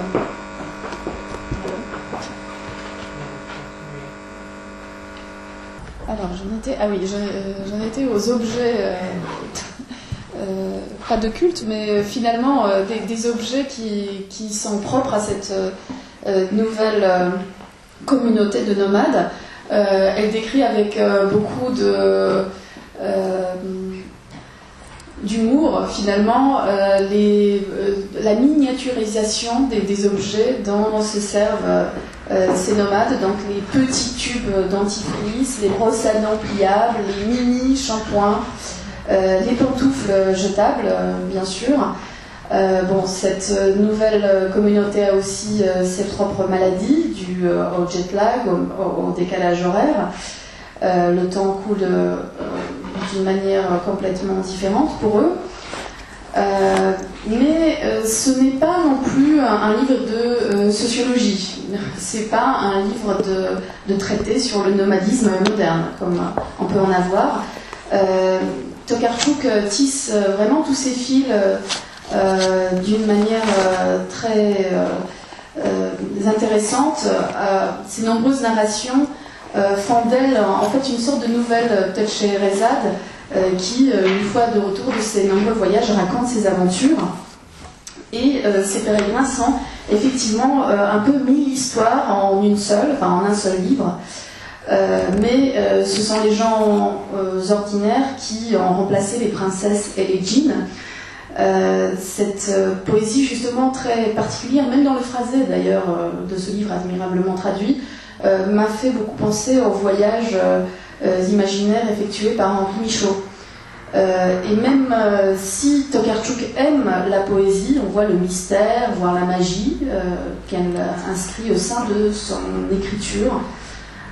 Alors j'en étais aux objets, pas de culte, mais finalement des objets qui sont propres à cette nouvelle communauté de nomades. Elle décrit avec beaucoup d'humour finalement la miniaturisation des objets dont se servent ces nomades, donc les petits tubes dentifrice, les brosses à dents pliables, les mini shampoings, les pantoufles jetables bien sûr. Cette nouvelle communauté a aussi ses propres maladies dues au jet lag, au décalage horaire. Le temps coule d'une manière complètement différente pour eux. Mais ce n'est pas non plus un livre de sociologie. C'est pas un livre de traité sur le nomadisme moderne, comme on peut en avoir. Tokarczuk tisse vraiment tous ses fils d'une manière très intéressante. Ces nombreuses narrations font d'elle en fait une sorte de nouvelle Scheherazade qui, une fois de retour de ses nombreux voyages, raconte ses aventures. Et ces pérégrins sont effectivement un peu 1000 histoires en un seul livre. Mais ce sont les gens ordinaires qui ont remplacé les princesses et les djinns. Cette poésie justement très particulière, même dans le phrasé d'ailleurs de ce livre admirablement traduit, m'a fait beaucoup penser aux voyages imaginaires effectués par Henri Michaud. Et même si Tokarczuk aime la poésie, on voit le mystère, voire la magie qu'elle inscrit au sein de son écriture.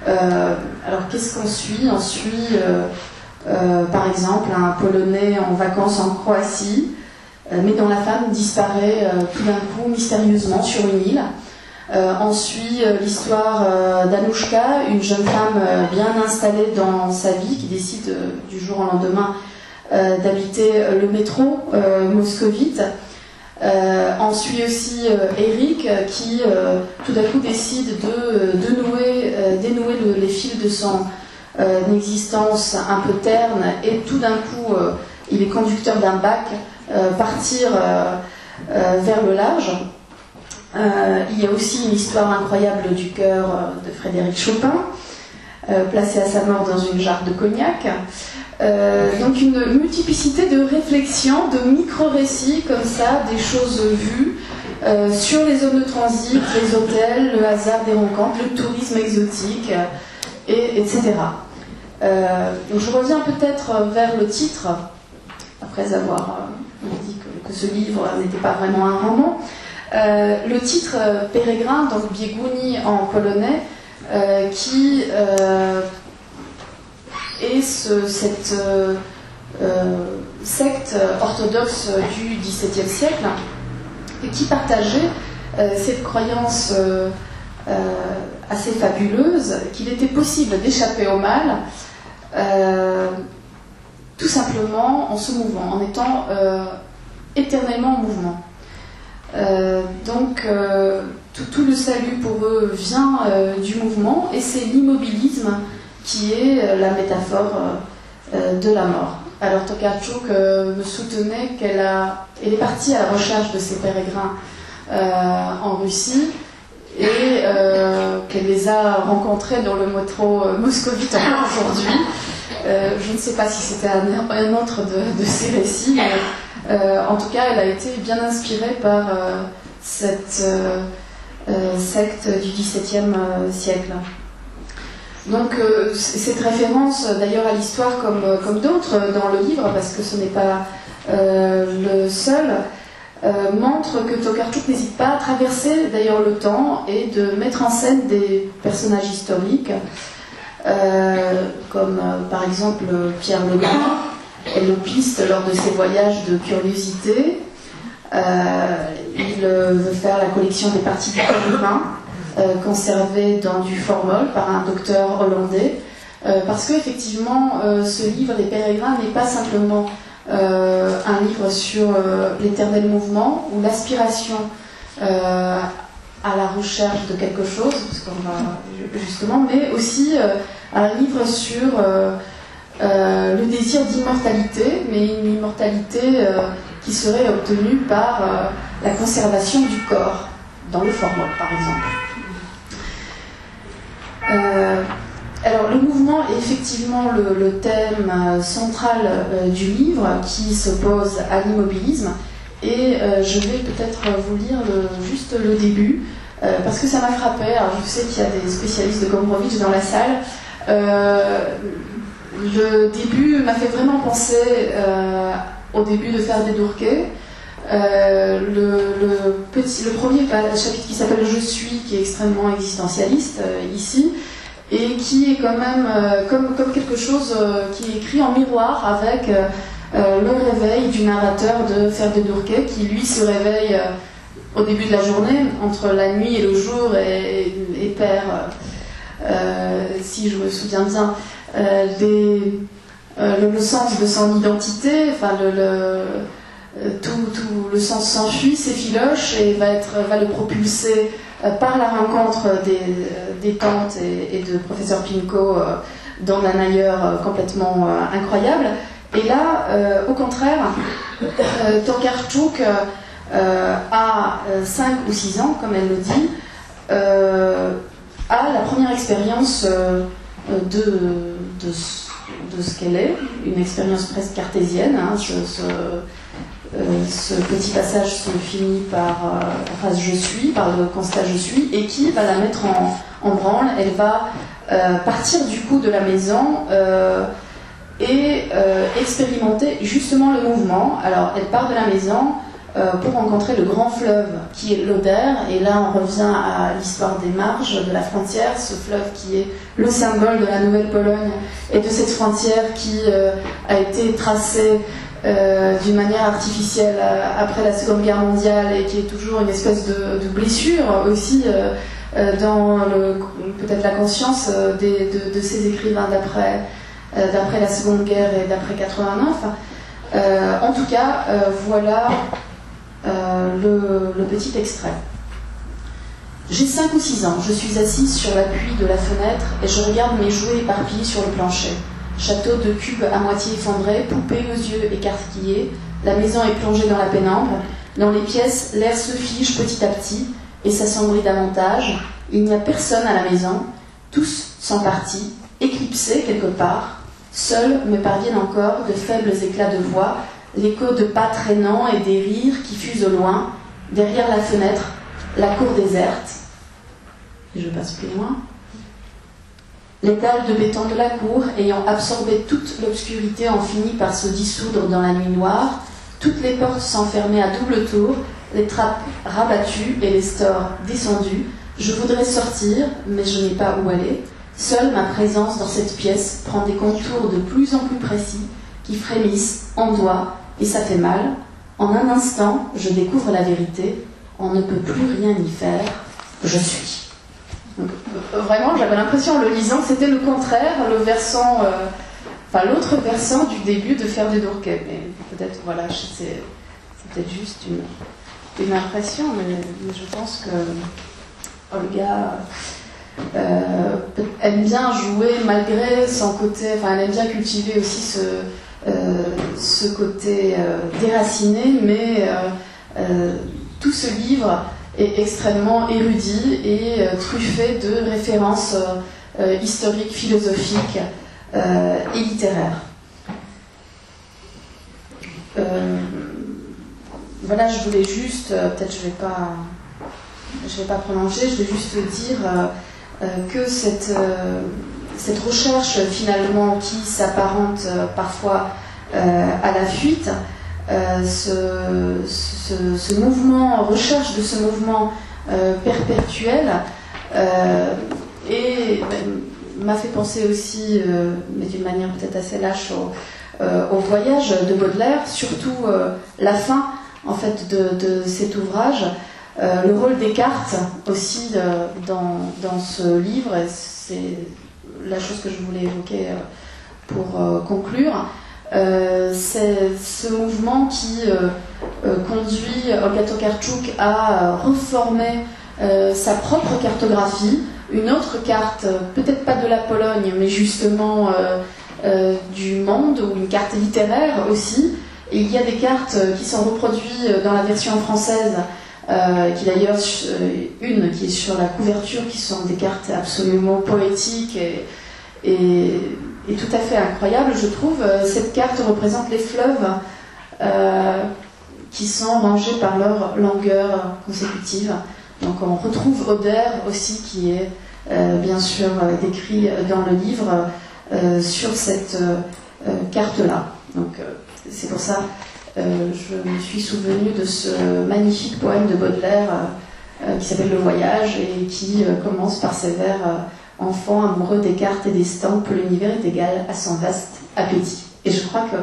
Alors qu'est-ce qu'on suit ? On suit par exemple un Polonais en vacances en Croatie, mais dont la femme disparaît tout d'un coup mystérieusement sur une île. On suit l'histoire d'Anouchka, une jeune femme bien installée dans sa vie qui décide du jour au lendemain d'habiter le métro moscovite. On suit aussi Eric qui tout d'un coup décide de dénouer les fils de son existence un peu terne, et tout d'un coup il est conducteur d'un bac, partir vers le large. Il y a aussi une histoire incroyable du cœur de Frédéric Chopin, placé à sa mort dans une jarre de cognac. Donc une multiplicité de réflexions, de micro-récits comme ça, des choses vues sur les zones de transit, les hôtels, le hasard des rencontres, le tourisme exotique, etc. Donc je reviens peut-être vers le titre, après avoir dit que ce livre n'était pas vraiment un roman. Le titre Pérégrin, donc Bieguny en polonais, qui est cette secte orthodoxe du XVIIe siècle, et qui partageait cette croyance assez fabuleuse qu'il était possible d'échapper au mal tout simplement en se mouvant, en étant éternellement en mouvement. Donc tout le salut pour eux vient du mouvement, et c'est l'immobilisme qui est la métaphore de la mort. Alors Tokarczuk me soutenait qu'elle est partie à la recherche de ces pérégrins en Russie, et qu'elle les a rencontrés dans le métro moscovite encore aujourd'hui. Je ne sais pas si c'était un autre de ces récits, mais en tout cas elle a été bien inspirée par cette secte du XVIIe siècle. Donc cette référence d'ailleurs à l'histoire comme d'autres dans le livre, parce que ce n'est pas le seul, montre que Tokarczuk n'hésite pas à traverser d'ailleurs le temps et de mettre en scène des personnages historiques, comme par exemple Pierre Le Grand et le piste lors de ses voyages de curiosité. Il veut faire la collection des parties du corps humain conservées dans du formol par un docteur hollandais, parce qu'effectivement ce livre, Les Pérégrins, n'est pas simplement un livre sur l'éternel mouvement ou l'aspiration à la recherche de quelque chose, parce qu'on va justement, mais aussi un livre sur le désir d'immortalité, mais une immortalité qui serait obtenue par la conservation du corps, dans le formol par exemple. Alors le mouvement est effectivement le thème central du livre qui s'oppose à l'immobilisme, et je vais peut-être vous lire juste le début parce que ça m'a frappé. Alors je sais qu'il y a des spécialistes de Gombrowicz dans la salle. Le début m'a fait vraiment penser au début de Faire des Dourquet. Le premier chapitre qui s'appelle Je suis, qui est extrêmement existentialiste ici, et qui est quand même comme quelque chose qui est écrit en miroir avec le réveil du narrateur de Faire des Dourquet, qui lui se réveille au début de la journée, entre la nuit et le jour, et perd, si je me souviens bien, le sens de son identité, enfin tout le sens s'enfuit, s'effiloche, et va le propulser par la rencontre des tantes et de professeur Pinko dans un ailleurs complètement incroyable. Et là, au contraire, Tokarczuk a 5 ou 6 ans, comme elle le dit, a la première expérience de ce qu'elle est, une expérience presque cartésienne. Hein, ce petit passage se finit par la phrase « je suis », par le constat « je suis », et qui va la mettre en branle. Elle va partir du coup de la maison et expérimenter justement le mouvement. Alors elle part de la maison pour rencontrer le grand fleuve qui est l'Oder, et là on revient à l'histoire des marges de la frontière, ce fleuve qui est le symbole de la Nouvelle-Pologne et de cette frontière qui a été tracée d'une manière artificielle après la Seconde Guerre mondiale, et qui est toujours une espèce de blessure aussi dans peut-être la conscience de ces écrivains d'après la Seconde Guerre et d'après 89. En tout cas, voilà le petit extrait. J'ai 5 ou 6 ans, je suis assise sur l'appui de la fenêtre et je regarde mes jouets éparpillés sur le plancher. Château de cubes à moitié effondrés, poupées aux yeux écarquillés, la maison est plongée dans la pénombre. Dans les pièces, l'air se fige petit à petit et s'assombrit davantage. Il n'y a personne à la maison, tous sont partis, éclipsés quelque part. Seuls me parviennent encore de faibles éclats de voix, l'écho de pas traînants et des rires qui fusent au loin. Derrière la fenêtre, la cour déserte. Et je passe plus loin. Les dalles de béton de la cour, ayant absorbé toute l'obscurité, en finit par se dissoudre dans la nuit noire. Toutes les portes s'enfermaient à double tour, les trappes rabattues et les stores descendus. Je voudrais sortir, mais je n'ai pas où aller. Seule ma présence dans cette pièce prend des contours de plus en plus précis, qui frémissent, ondoient, et ça fait mal. En un instant, je découvre la vérité. On ne peut plus rien y faire. Je suis. Donc, vraiment, j'avais l'impression en le lisant que c'était le contraire, le versant, l'autre versant du début de Faire des Dourquet. Mais peut-être, voilà, c'est peut-être juste une impression, mais je pense que Olga aime bien jouer malgré son côté, elle aime bien cultiver aussi ce côté déraciné, mais tout ce livre est extrêmement érudit et truffé de références historiques, philosophiques et littéraires. Voilà, je voulais juste, peut-être je vais pas prolonger, je vais juste dire que cette recherche finalement qui s'apparente parfois à la fuite, ce mouvement, recherche de ce mouvement perpétuel, et m'a fait penser aussi, mais d'une manière peut-être assez lâche, au voyage de Baudelaire, surtout la fin en fait de cet ouvrage, le rôle des cartes aussi dans ce livre, et c'est la chose que je voulais évoquer pour conclure. C'est ce mouvement qui conduit Olga Tokarczuk à reformer sa propre cartographie, une autre carte, peut-être pas de la Pologne, mais justement du monde, ou une carte littéraire aussi. Et il y a des cartes qui sont reproduites dans la version française, qui d'ailleurs, une qui est sur la couverture, qui sont des cartes absolument poétiques et tout à fait incroyables, je trouve. Cette carte représente les fleuves qui sont rangés par leur longueur consécutive. Donc on retrouve Oder aussi, qui est bien sûr décrit dans le livre sur cette carte-là. Donc c'est pour ça je me suis souvenue de ce magnifique poème de Baudelaire qui s'appelle Le Voyage, et qui commence par ces vers enfant amoureux des cartes et des stampes, l'univers est égal à son vaste appétit. Et je crois que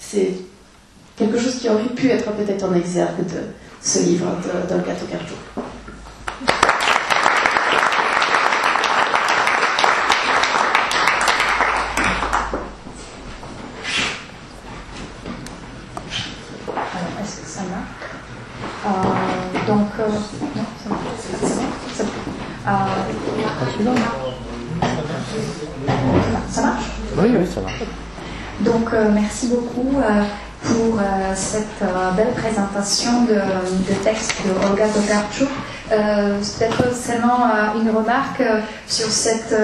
c'est quelque chose qui aurait pu être peut-être en exergue de ce livre d'Olga Tokarczuk. Ça marche? Oui, oui, ça marche. Donc, merci beaucoup pour cette belle présentation de texte de Olga Tokarczuk. Peut-être seulement une remarque sur cette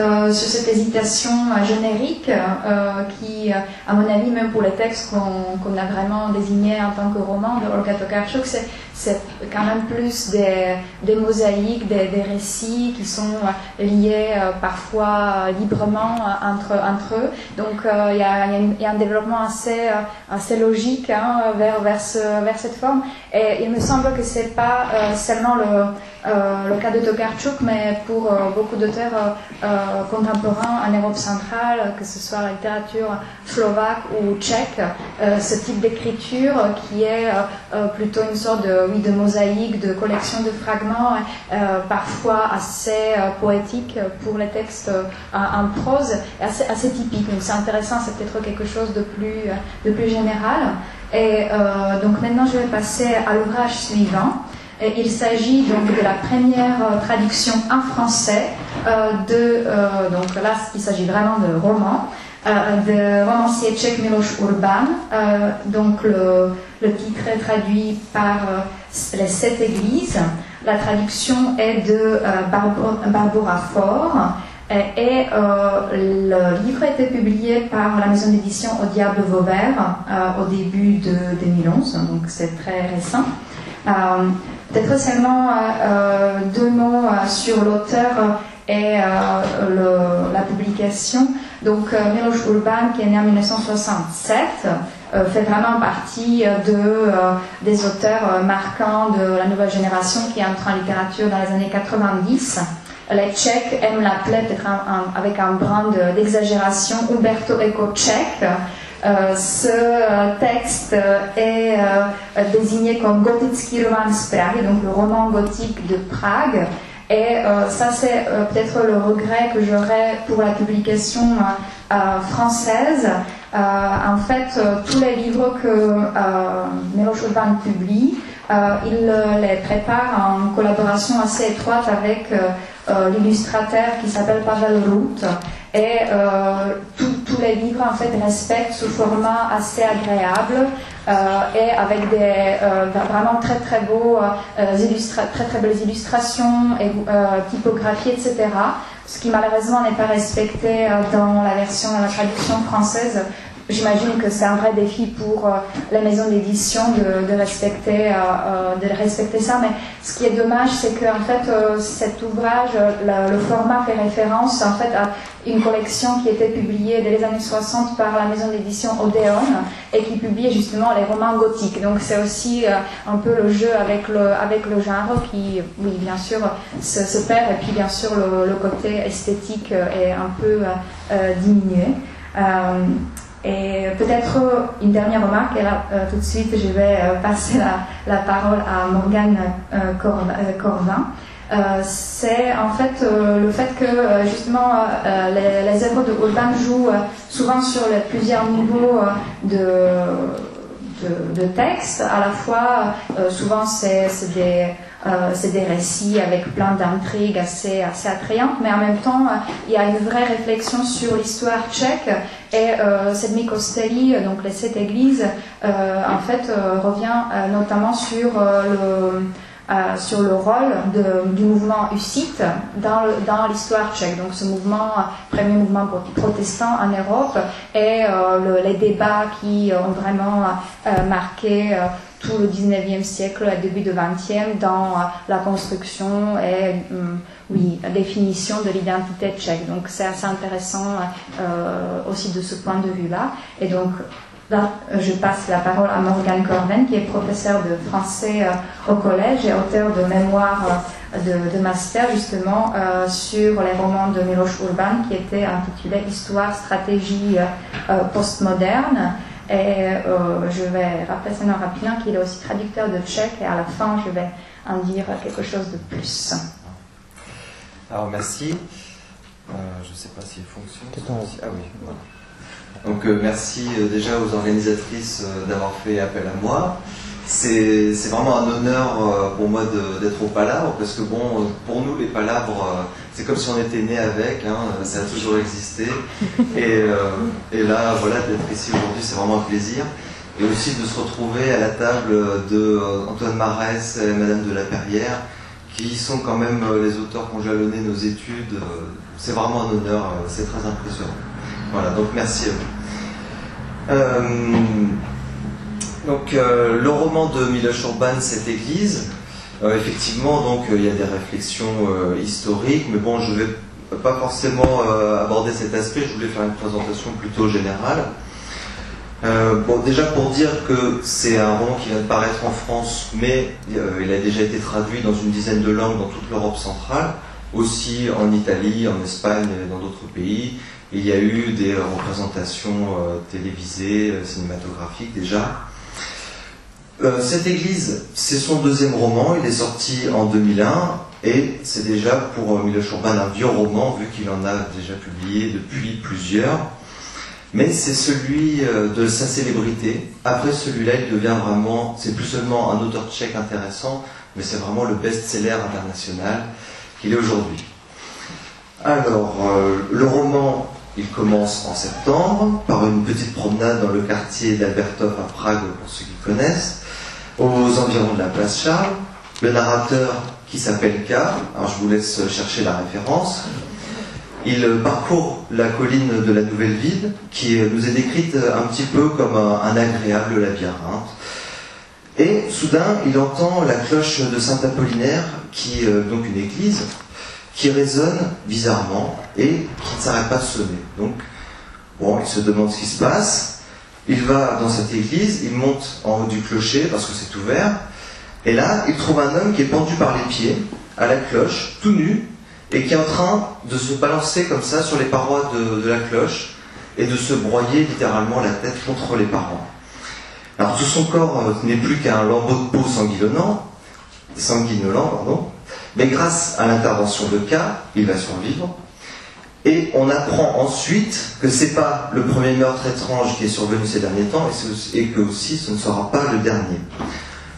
hésitation générique qui, à mon avis, même pour les textes qu'on a vraiment désignés en tant que roman de Olga Tokarczuk, c'est quand même plus des mosaïques, des récits qui sont liés parfois librement entre eux. Donc il y a un développement assez logique vers cette forme. Et il me semble que c'est pas seulement le cas de Tokarczuk, mais pour beaucoup d'auteurs contemporains en Europe centrale, que ce soit la littérature slovaque ou tchèque, ce type d'écriture qui est plutôt une sorte de mosaïque, de collection de fragments, parfois assez poétique pour les textes en prose, assez typique. Donc c'est intéressant, c'est peut-être quelque chose de plus général. Et donc maintenant je vais passer à l'ouvrage suivant. Et il s'agit donc de la première traduction en français donc là il s'agit vraiment de roman, de romancier tchèque Miloš Urban. Donc le titre est traduit par Les Sept Églises. La traduction est de Barbara Faure. Et le livre a été publié par la maison d'édition Au Diable Vauvert au début de 2011, donc c'est très récent. Peut-être seulement deux mots sur l'auteur et la publication. Donc Miloš Urban, qui est né en 1967, fait vraiment partie des auteurs marquants de la nouvelle génération qui entre en littérature dans les années 90. Les Tchèques aiment l'appeler, peut-être avec un brin d'exagération, Umberto Eco tchèque. Ce texte est désigné comme Gotický román z Prahy, donc le roman gothique de Prague. Et ça, c'est peut-être le regret que j'aurais pour la publication française. En fait, tous les livres que Miloš Urban publie, il les prépare en collaboration assez étroite avec l'illustrateur qui s'appelle Pavel Rut. Et tous les livres en fait respectent ce format assez agréable et avec vraiment très très beaux très très belles illustrations et typographies, etc. Ce qui malheureusement n'est pas respecté dans la version, dans la traduction française, j'imagine que c'est un vrai défi pour les maisons d'édition de respecter ça, mais ce qui est dommage, c'est qu'en fait, cet ouvrage, le format fait référence en fait à une collection qui était publiée dès les années 60 par la maison d'édition Odéon et qui publiait justement les romans gothiques. Donc c'est aussi un peu le jeu avec le genre qui, oui, bien sûr, se perd, et puis bien sûr le côté esthétique est un peu diminué. Et peut-être une dernière remarque, et là tout de suite je vais passer la parole à Morgane Corvin. C'est en fait le fait que justement les œuvres de Urban jouent souvent sur plusieurs niveaux de texte. À la fois, souvent c'est des récits avec plein d'intrigues assez attrayantes, mais en même temps il y a une vraie réflexion sur l'histoire tchèque, et Sedmi Kostely, donc les 7 églises, en fait revient notamment sur le rôle du mouvement hussite dans l'histoire tchèque. Donc ce mouvement, premier mouvement protestant en Europe, et les débats qui ont vraiment marqué tout le 19e siècle et début du 20e dans la construction et la définition de l'identité tchèque. Donc c'est assez intéressant aussi de ce point de vue-là. Et donc là, je passe la parole à Morgane Corvin, qui est professeure de français au collège et auteur de mémoire de master justement sur les romans de Miloš Urban, qui était intitulé Histoire, stratégie postmoderne. Et je vais rappeler ça rapidement qu'il est aussi traducteur de tchèque, et à la fin je vais en dire quelque chose de plus. Alors merci. Je ne sais pas s'il fonctionne. Ah oui, voilà. Donc merci déjà aux organisatrices d'avoir fait appel à moi. C'est vraiment un honneur pour moi d'être au Palabre, parce que bon, pour nous les palabres, c'est comme si on était né avec, hein, ça a toujours existé. Et là, voilà, d'être ici aujourd'hui, c'est vraiment un plaisir. Et aussi de se retrouver à la table de Antoine Marès et Madame de la Perrière, qui sont quand même les auteurs qui ont jalonné nos études. C'est vraiment un honneur, c'est très impressionnant. Voilà, donc merci à vous. Donc le roman de Miloš Urban, Cette Église, effectivement, donc il y a des réflexions historiques, mais bon, je ne vais pas forcément aborder cet aspect. Je voulais faire une présentation plutôt générale. Bon, déjà pour dire que c'est un roman qui vient de paraître en France, mais il a déjà été traduit dans une dizaine de langues dans toute l'Europe centrale, aussi en Italie, en Espagne et dans d'autres pays. Il y a eu des représentations télévisées, cinématographiques déjà. Cette Église, c'est son deuxième roman, il est sorti en 2001, et c'est déjà pour Miloš Urban un vieux roman, vu qu'il en a déjà publié depuis plusieurs. Mais c'est celui de sa célébrité. Après celui-là, il devient vraiment, c'est plus seulement un auteur tchèque intéressant, mais c'est vraiment le best-seller international qu'il est aujourd'hui. Alors, le roman, il commence en septembre, par une petite promenade dans le quartier d'Albertov à Prague, pour ceux qui connaissent, aux environs de la place Charles. Le narrateur, qui s'appelle K, alors je vous laisse chercher la référence, il parcourt la colline de la Nouvelle Ville, qui nous est décrite un petit peu comme un agréable labyrinthe. Et soudain, il entend la cloche de Saint-Apollinaire, qui donc une église, qui résonne bizarrement et qui ne s'arrête pas de sonner. Donc, bon, il se demande ce qui se passe. Il va dans cette église, il monte en haut du clocher parce que c'est ouvert. Et là, il trouve un homme qui est pendu par les pieds à la cloche, tout nu, et qui est en train de se balancer comme ça sur les parois de la cloche et de se broyer littéralement la tête contre les parois. Alors tout son corps n'est plus qu'un lambeau de peau sanguinolent, mais grâce à l'intervention de K, il va survivre. Et on apprend ensuite que c'est pas le premier meurtre étrange qui est survenu ces derniers temps, et que aussi ce ne sera pas le dernier.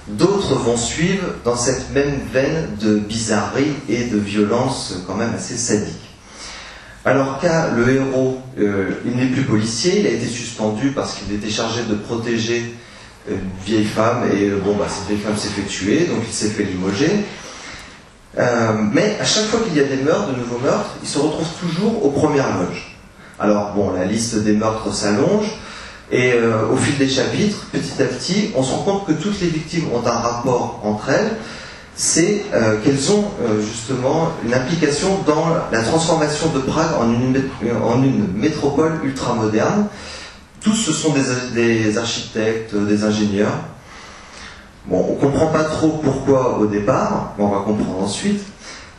D'autres vont suivre dans cette même veine de bizarrerie et de violence quand même assez sadique. Alors K, le héros, il n'est plus policier, il a été suspendu parce qu'il était chargé de protéger une vieille femme, et bon, cette vieille femme s'est fait tuer, donc il s'est fait limoger. Mais à chaque fois qu'il y a des meurtres, de nouveaux meurtres, il se retrouve toujours aux premières loges. Alors bon, la liste des meurtres s'allonge, Et au fil des chapitres, petit à petit, on se rend compte que toutes les victimes ont un rapport entre elles, c'est qu'elles ont justement une implication dans la transformation de Prague en une métropole ultramoderne. Tous ce sont des architectes, des ingénieurs. Bon, on ne comprend pas trop pourquoi au départ, mais on va comprendre ensuite.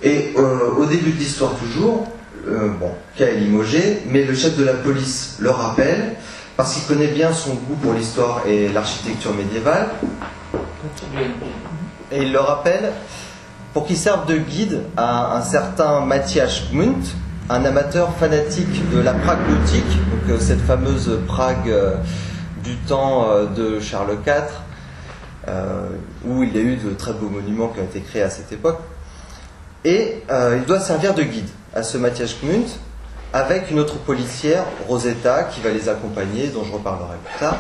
Et au début de l'histoire toujours, K est limogé, mais le chef de la police le rappelle, parce qu'il connaît bien son goût pour l'histoire et l'architecture médiévale. Et il le rappelle pour qu'il serve de guide à un certain Matthias Gmunt, un amateur fanatique de la Prague gothique, donc cette fameuse Prague du temps de Charles IV, où il y a eu de très beaux monuments qui ont été créés à cette époque. Et il doit servir de guide à ce Matthias Gmunt, avec une autre policière, Rosetta, qui va les accompagner, dont je reparlerai plus tard.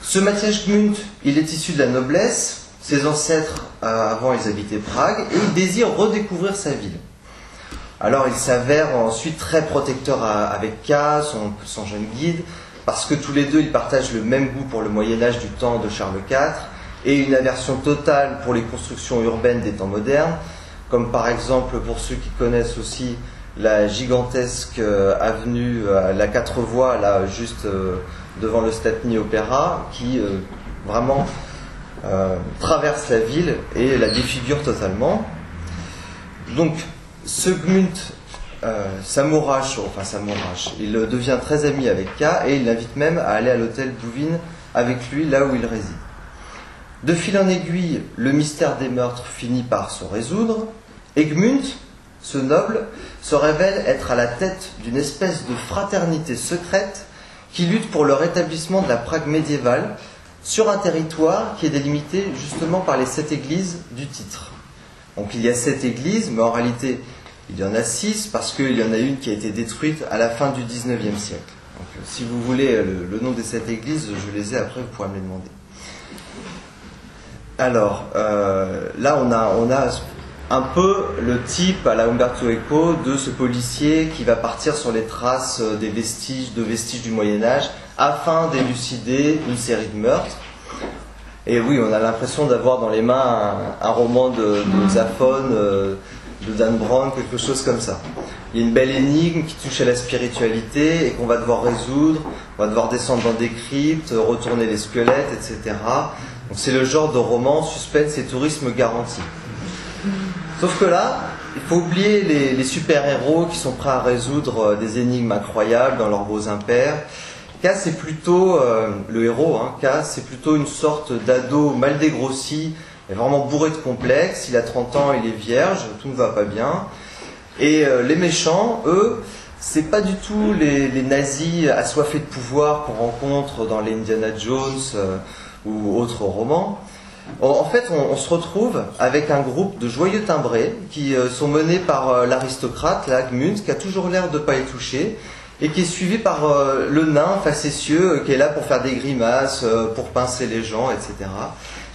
Ce Matthias Gmunt, il est issu de la noblesse, ses ancêtres, avant, ils habitaient Prague, et il désire redécouvrir sa ville. Alors il s'avère ensuite très protecteur avec K, son jeune guide, parce que tous les deux, ils partagent le même goût pour le Moyen-Âge du temps de Charles IV, et une aversion totale pour les constructions urbaines des temps modernes, comme par exemple, pour ceux qui connaissent aussi, la gigantesque avenue à la 4 voies, là, juste devant le Státní Opéra, qui vraiment traverse la ville et la défigure totalement. Donc, ce Gmunt s'amourache, il devient très ami avec K et il l'invite même à aller à l'hôtel Bouvines avec lui, là où il réside. De fil en aiguille, le mystère des meurtres finit par se résoudre, et Gmunt, ce noble, se révèle être à la tête d'une espèce de fraternité secrète qui lutte pour le rétablissement de la Prague médiévale sur un territoire qui est délimité justement par les 7 églises du titre. Donc il y a 7 églises, mais en réalité il y en a 6 parce qu'il y en a une qui a été détruite à la fin du 19e siècle. Donc si vous voulez le nom des 7 églises, je les ai après, vous pourrez me les demander. Alors, là on a un peu le type à la Umberto Eco de ce policier qui va partir sur les traces de vestiges du Moyen-Âge afin d'élucider une série de meurtres. Et oui, on a l'impression d'avoir dans les mains un roman de Zaphone, de Dan Brown, quelque chose comme ça. Il y a une belle énigme qui touche à la spiritualité et qu'on va devoir résoudre. On va devoir descendre dans des cryptes, retourner les squelettes, etc. Donc c'est le genre de roman suspense et tourisme garanti. Sauf que là, il faut oublier les super-héros qui sont prêts à résoudre des énigmes incroyables dans leurs beaux impairs. K, c'est plutôt le héros. K, c'est plutôt une sorte d'ado mal dégrossi, et vraiment bourré de complexes. Il a 30 ans, il est vierge, tout ne va pas bien. Et les méchants, eux, c'est pas du tout les nazis assoiffés de pouvoir qu'on rencontre dans les Indiana Jones ou autres romans. En fait, on se retrouve avec un groupe de joyeux timbrés qui sont menés par l'aristocrate, là, Gmunt, qui a toujours l'air de ne pas y toucher, et qui est suivi par le nain facétieux qui est là pour faire des grimaces, pour pincer les gens, etc.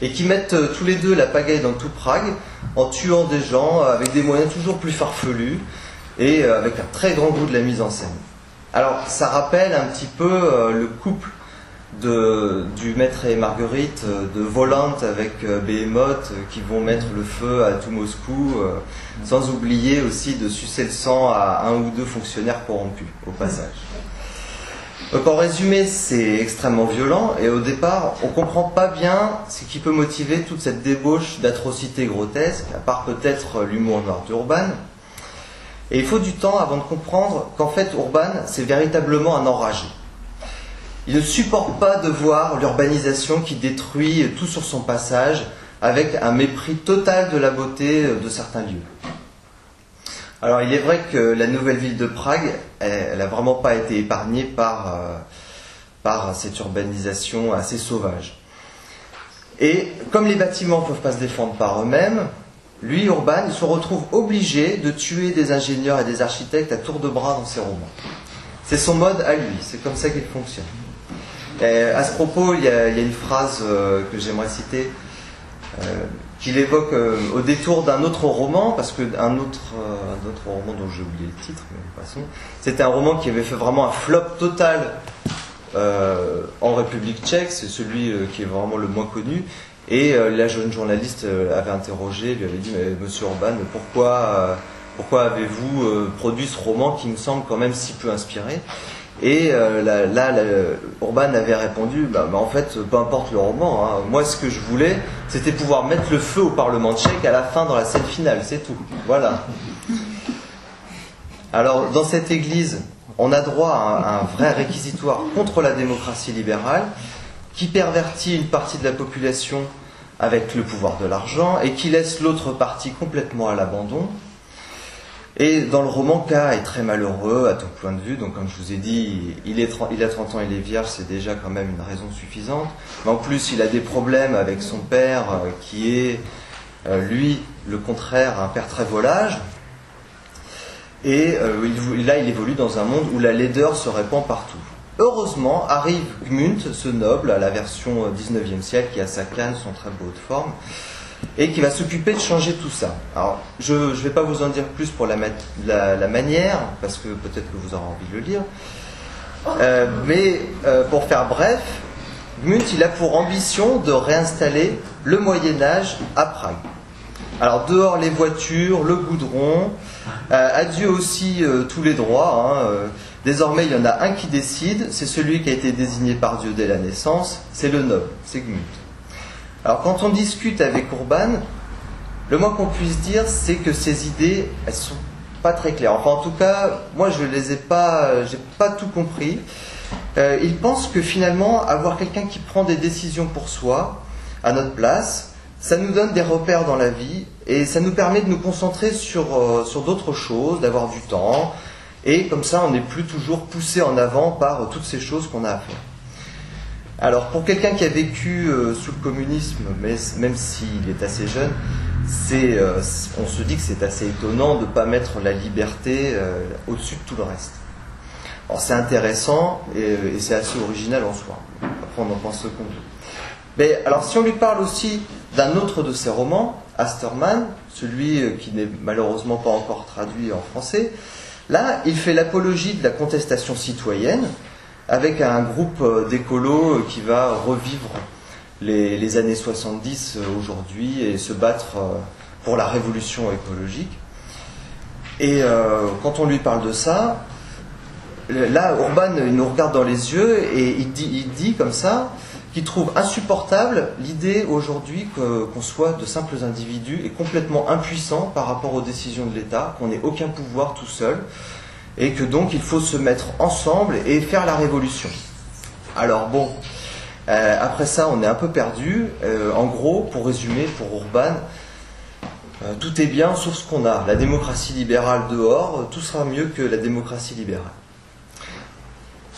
Et qui mettent tous les deux la pagaille dans tout Prague, en tuant des gens avec des moyens toujours plus farfelus, et avec un très grand goût de la mise en scène. Alors, ça rappelle un petit peu le couple du maître et Marguerite, de Volant avec Behemoth, qui vont mettre le feu à tout Moscou, sans oublier aussi de sucer le sang à un ou deux fonctionnaires corrompus, au passage. Donc en résumé, c'est extrêmement violent, et au départ, on ne comprend pas bien ce qui peut motiver toute cette débauche d'atrocités grotesques, à part peut-être l'humour noir d'Urban. Et il faut du temps avant de comprendre qu'en fait, Urban, c'est véritablement un enragé. Il ne supporte pas de voir l'urbanisation qui détruit tout sur son passage, avec un mépris total de la beauté de certains lieux. Alors il est vrai que la nouvelle ville de Prague, elle n'a vraiment pas été épargnée par cette urbanisation assez sauvage. Et comme les bâtiments ne peuvent pas se défendre par eux-mêmes, lui, Urban, il se retrouve obligé de tuer des ingénieurs et des architectes à tour de bras dans ses romans. C'est son mode à lui, c'est comme ça qu'il fonctionne. Et à ce propos, il y a une phrase que j'aimerais citer, qu'il évoque au détour d'un autre roman, parce qu'un autre roman dont j'ai oublié le titre, mais de toute façon, c'était un roman qui avait fait vraiment un flop total en République tchèque, c'est celui qui est vraiment le moins connu. Et la jeune journaliste avait interrogé, lui avait dit, mais Monsieur Orban, pourquoi avez-vous produit ce roman qui me semble quand même si peu inspiré? Et Orban avait répondu, en fait, peu importe le roman, hein, moi ce que je voulais, c'était pouvoir mettre le feu au Parlement tchèque à la fin dans la scène finale, c'est tout. Voilà. Alors, dans cette église, on a droit à un vrai réquisitoire contre la démocratie libérale, qui pervertit une partie de la population avec le pouvoir de l'argent et qui laisse l'autre partie complètement à l'abandon. Et dans le roman, K est très malheureux à tout point de vue. Donc, comme je vous ai dit, il a 30 ans, il est vierge, c'est déjà quand même une raison suffisante. Mais en plus, il a des problèmes avec son père, qui est, lui, le contraire, un père très volage. Et là, il évolue dans un monde où la laideur se répand partout. Heureusement, arrive Gmunt, ce noble, à la version 19e siècle, qui a sa canne, son très beau de forme, et qui va s'occuper de changer tout ça. Alors, je ne vais pas vous en dire plus pour la manière, parce que peut-être que vous aurez envie de le lire, mais pour faire bref, Gmunt, il a pour ambition de réinstaller le Moyen-Âge à Prague. Alors, dehors les voitures, le goudron, adieu aussi tous les droits, hein, désormais, il y en a un qui décide, c'est celui qui a été désigné par Dieu dès la naissance, c'est le noble, c'est Gmunt. Alors, quand on discute avec Orban, le moins qu'on puisse dire, c'est que ses idées, elles sont pas très claires. Enfin, en tout cas, moi, j'ai pas tout compris. Il pense que finalement, avoir quelqu'un qui prend des décisions pour soi, à notre place, ça nous donne des repères dans la vie et ça nous permet de nous concentrer sur d'autres choses, d'avoir du temps. Et comme ça, on n'est plus toujours poussé en avant par toutes ces choses qu'on a à faire. Alors, pour quelqu'un qui a vécu sous le communisme, mais même s'il est assez jeune, on se dit que c'est assez étonnant de ne pas mettre la liberté au-dessus de tout le reste. Alors, c'est intéressant et c'est assez original en soi. Après, on en pense ce qu'on veut. Mais alors, si on lui parle aussi d'un autre de ses romans, Asterman, celui qui n'est malheureusement pas encore traduit en français, là, il fait l'apologie de la contestation citoyenne avec un groupe d'écolos qui va revivre les années 70 aujourd'hui et se battre pour la révolution écologique. Et quand on lui parle de ça, là, Orban il nous regarde dans les yeux et il dit comme ça qu'il trouve insupportable l'idée aujourd'hui qu'on soit de simples individus et complètement impuissants par rapport aux décisions de l'État, qu'on n'ait aucun pouvoir tout seul, et que donc il faut se mettre ensemble et faire la révolution. Alors bon, après ça on est un peu perdu. En gros, pour résumer, pour Orban, tout est bien sauf ce qu'on a. La démocratie libérale dehors, tout sera mieux que la démocratie libérale.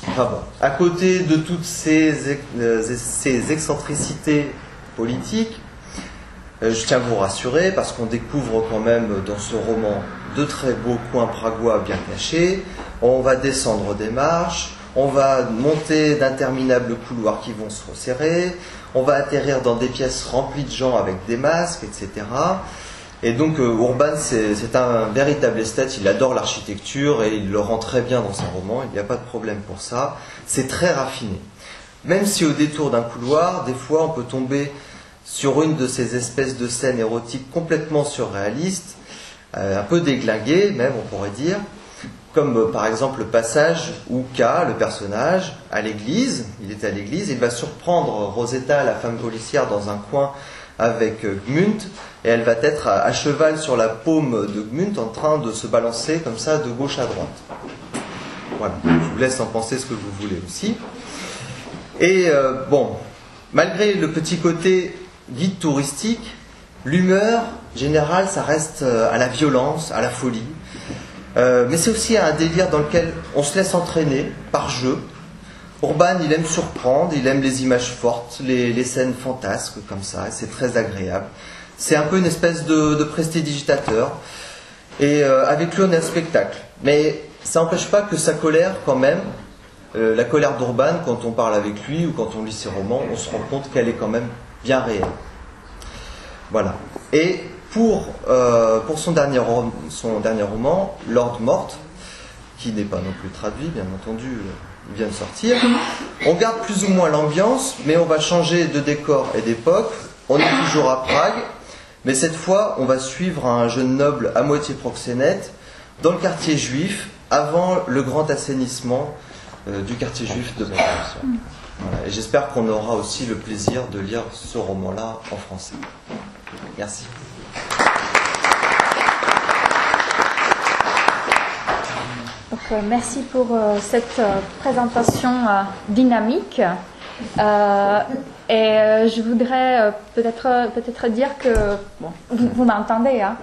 Enfin bon, à côté de toutes ces excentricités politiques, je tiens à vous rassurer parce qu'on découvre quand même dans ce roman de très beaux coins pragois bien cachés. On va descendre des marches, on va monter d'interminables couloirs qui vont se resserrer, on va atterrir dans des pièces remplies de gens avec des masques, etc. Et donc Orban, c'est un véritable esthète, il adore l'architecture et il le rend très bien dans son roman, il n'y a pas de problème pour ça. C'est très raffiné. Même si au détour d'un couloir, des fois on peut tomber sur une de ces espèces de scènes érotiques complètement surréalistes, un peu déglinguées même on pourrait dire, comme par exemple le passage où K, le personnage, à l'église, il est à l'église, il va surprendre Rosetta, la femme policière, dans un coin avec Gmunt, et elle va être à cheval sur la paume de Gmunt en train de se balancer comme ça de gauche à droite. Voilà, je vous laisse en penser ce que vous voulez aussi. Et bon, malgré le petit côté guide touristique, l'humeur générale, ça reste à la violence, à la folie. Mais c'est aussi un délire dans lequel on se laisse entraîner par jeu. Orban, il aime surprendre, il aime les images fortes, les scènes fantasques comme ça, c'est très agréable. C'est un peu une espèce de prestidigitateur. Et avec lui, on a un spectacle. Mais ça n'empêche pas que sa colère, quand même, la colère d'Orban, quand on parle avec lui ou quand on lit ses romans, on se rend compte qu'elle est quand même bien réelle. Voilà. Et pour son dernier roman, Lord Mort, qui n'est pas non plus traduit, bien entendu, vient de sortir. On garde plus ou moins l'ambiance, mais on va changer de décor et d'époque. On est toujours à Prague, mais cette fois, on va suivre un jeune noble à moitié proxénète dans le quartier juif, avant le grand assainissement du quartier juif de Prague. Voilà. Et j'espère qu'on aura aussi le plaisir de lire ce roman-là en français. Merci. Donc, merci pour cette présentation dynamique. Et je voudrais peut-être dire que... Bon, vous m'entendez, hein,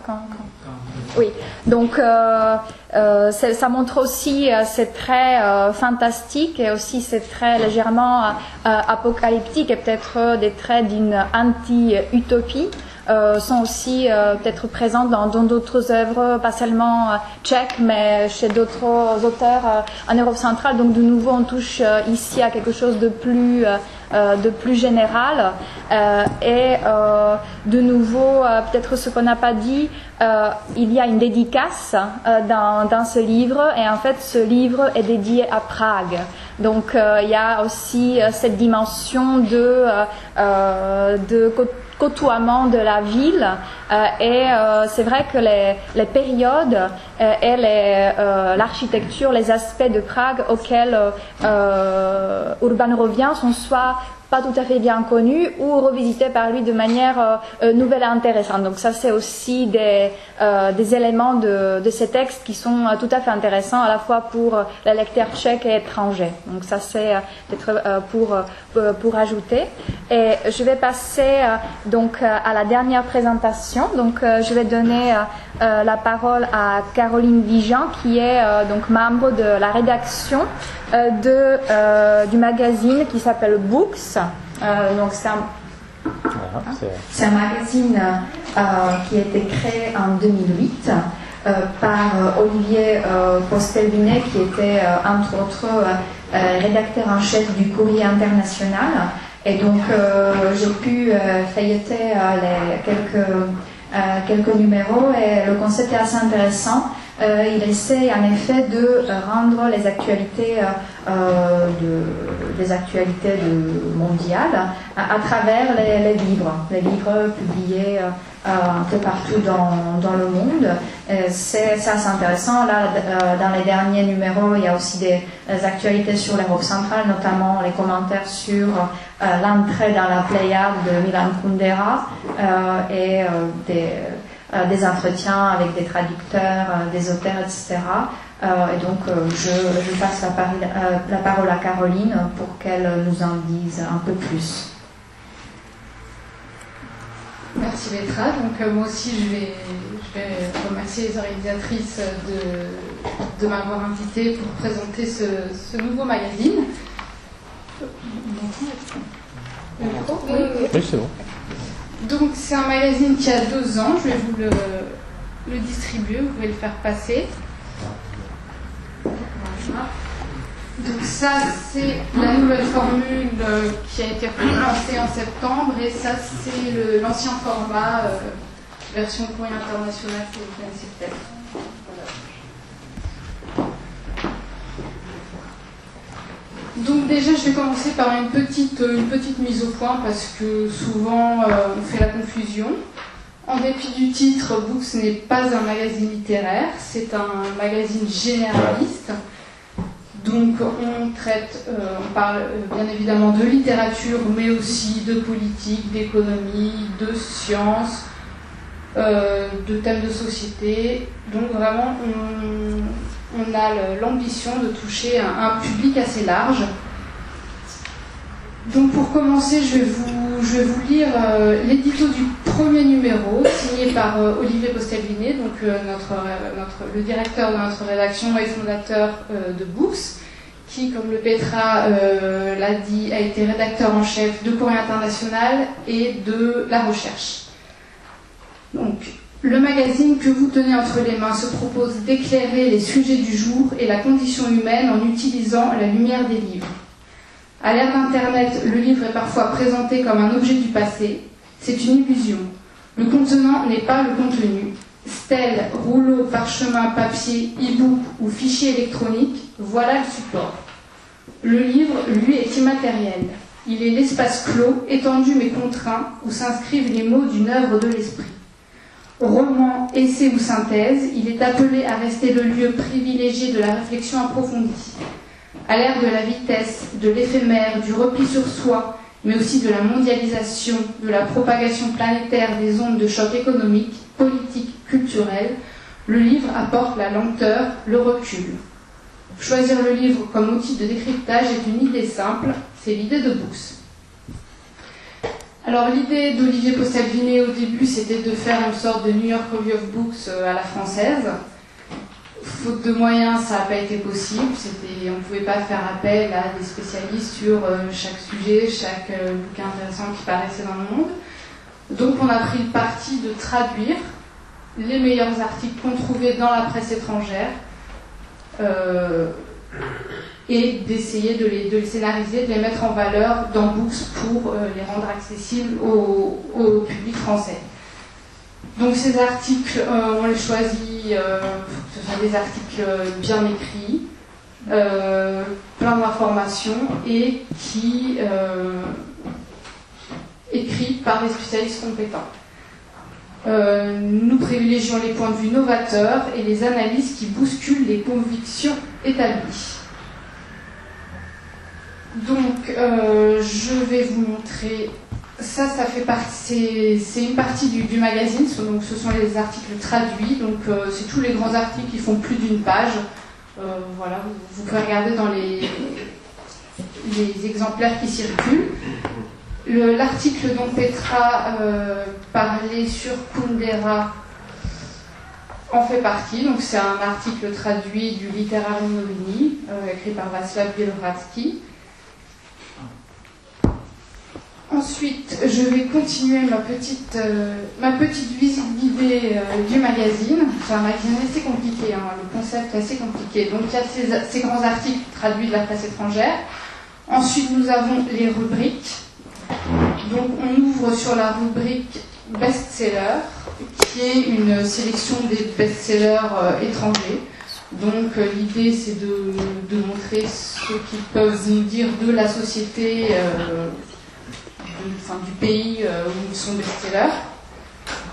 Oui, donc ça montre aussi ces traits fantastiques et aussi ces traits légèrement apocalyptiques et peut-être des traits d'une anti-utopie. Sont aussi peut-être présents dans d'autres œuvres, pas seulement tchèques, mais chez d'autres auteurs en Europe centrale. Donc de nouveau, on touche ici à quelque chose de plus général. Et de nouveau, peut-être ce qu'on n'a pas dit, il y a une dédicace dans ce livre, et en fait, ce livre est dédié à Prague. Donc il y a aussi cette dimension de côtoiement de la ville, et c'est vrai que les périodes et l'architecture, les aspects de Prague auxquels Urban revient sont soit pas tout à fait bien connus ou revisités par lui de manière nouvelle et intéressante. Donc ça, c'est aussi des éléments de ces textes qui sont tout à fait intéressants à la fois pour les lecteurs tchèques et étrangers. Donc ça, c'est peut-être pour ajouter. Et je vais passer donc à la dernière présentation. Donc je vais donner la parole à Caroline Vigeant, qui est donc membre de la rédaction du magazine qui s'appelle Books. Donc c'est un magazine qui a été créé en 2008 par Olivier Postelvinet, qui était entre autres rédacteur en chef du Courrier international. Et donc j'ai pu feuilleter quelques numéros, et le concept est assez intéressant. Il essaie en effet de rendre les actualités mondiales à travers les livres publiés un peu partout dans le monde. C'est assez intéressant. Là, dans les derniers numéros, il y a aussi des actualités sur l'Europe centrale, notamment les commentaires sur l'entrée dans la Pléiade de Milan Kundera et des entretiens avec des traducteurs, des auteurs, etc. Et donc, je passe la parole à Caroline pour qu'elle nous en dise un peu plus. Merci Petra. Donc moi aussi je vais remercier les organisatrices de m'avoir invitée pour présenter ce nouveau magazine. Oui, c'est bon. Donc c'est un magazine qui a 2 ans, je vais vous le distribuer, vous pouvez le faire passer. Voilà. Donc ça c'est la nouvelle formule qui a été relancée en septembre, et ça c'est l'ancien format version Courrier international que vous connaissez peut-être. Voilà. Donc déjà je vais commencer par une petite mise au point, parce que souvent on fait la confusion. En dépit du titre, Books n'est pas un magazine littéraire, c'est un magazine généraliste. Donc on parle bien évidemment de littérature, mais aussi de politique, d'économie, de sciences, de thèmes de société. Donc vraiment, on a l'ambition de toucher un public assez large. Donc pour commencer, je vais vous lire l'édito du premier numéro, signé par Olivier Postelvinet, donc le directeur de notre rédaction et fondateur de Books, qui, comme le Petra l'a dit, a été rédacteur en chef de Courrier international et de La Recherche. Donc, le magazine que vous tenez entre les mains se propose d'éclairer les sujets du jour et la condition humaine en utilisant la lumière des livres. À l'ère d'Internet, le livre est parfois présenté comme un objet du passé. C'est une illusion. Le contenant n'est pas le contenu. Stèle, rouleau, parchemin, papier, e-book ou fichier électronique, voilà le support. Le livre, lui, est immatériel. Il est l'espace clos, étendu mais contraint, où s'inscrivent les mots d'une œuvre de l'esprit. Roman, essai ou synthèse, il est appelé à rester le lieu privilégié de la réflexion approfondie. À l'ère de la vitesse, de l'éphémère, du repli sur soi, mais aussi de la mondialisation, de la propagation planétaire des ondes de choc économique, politique, culturel, le livre apporte la lenteur, le recul. Choisir le livre comme outil de décryptage est une idée simple, c'est l'idée de Books. Alors l'idée d'Olivier Postel-Vinet au début, c'était de faire une sorte de New York Review of Books à la française. Faute de moyens, ça n'a pas été possible. On ne pouvait pas faire appel à des spécialistes sur chaque sujet, chaque bouquin intéressant qui paraissait dans le monde. Donc on a pris le parti de traduire les meilleurs articles qu'on trouvait dans la presse étrangère et d'essayer de les scénariser, de les mettre en valeur dans Books pour les rendre accessibles au public français. Donc ces articles, on les choisit pour que ce soit des articles bien écrits, plein d'informations et qui écrits par des spécialistes compétents. Nous privilégions les points de vue novateurs et les analyses qui bousculent les convictions établies. Donc, je vais vous montrer. Ça fait partie. C'est une partie du magazine. Donc, ce sont les articles traduits. Donc, c'est tous les grands articles qui font plus d'une page. Voilà, vous pouvez regarder dans les exemplaires qui circulent. L'article dont Petra parlait sur Kundera en fait partie. Donc, c'est un article traduit du Literarium Novini, écrit par Václav Bělohradský. Ensuite, je vais continuer ma petite visite guidée du magazine. C'est un magazine assez compliqué, hein, le concept est assez compliqué. Donc il y a ces grands articles traduits de la presse étrangère. Ensuite, nous avons les rubriques. Donc on ouvre sur la rubrique best-seller, qui est une sélection des best-sellers étrangers. Donc l'idée, c'est de montrer ce qu'ils peuvent nous dire de la société du pays où ils sont best-sellers.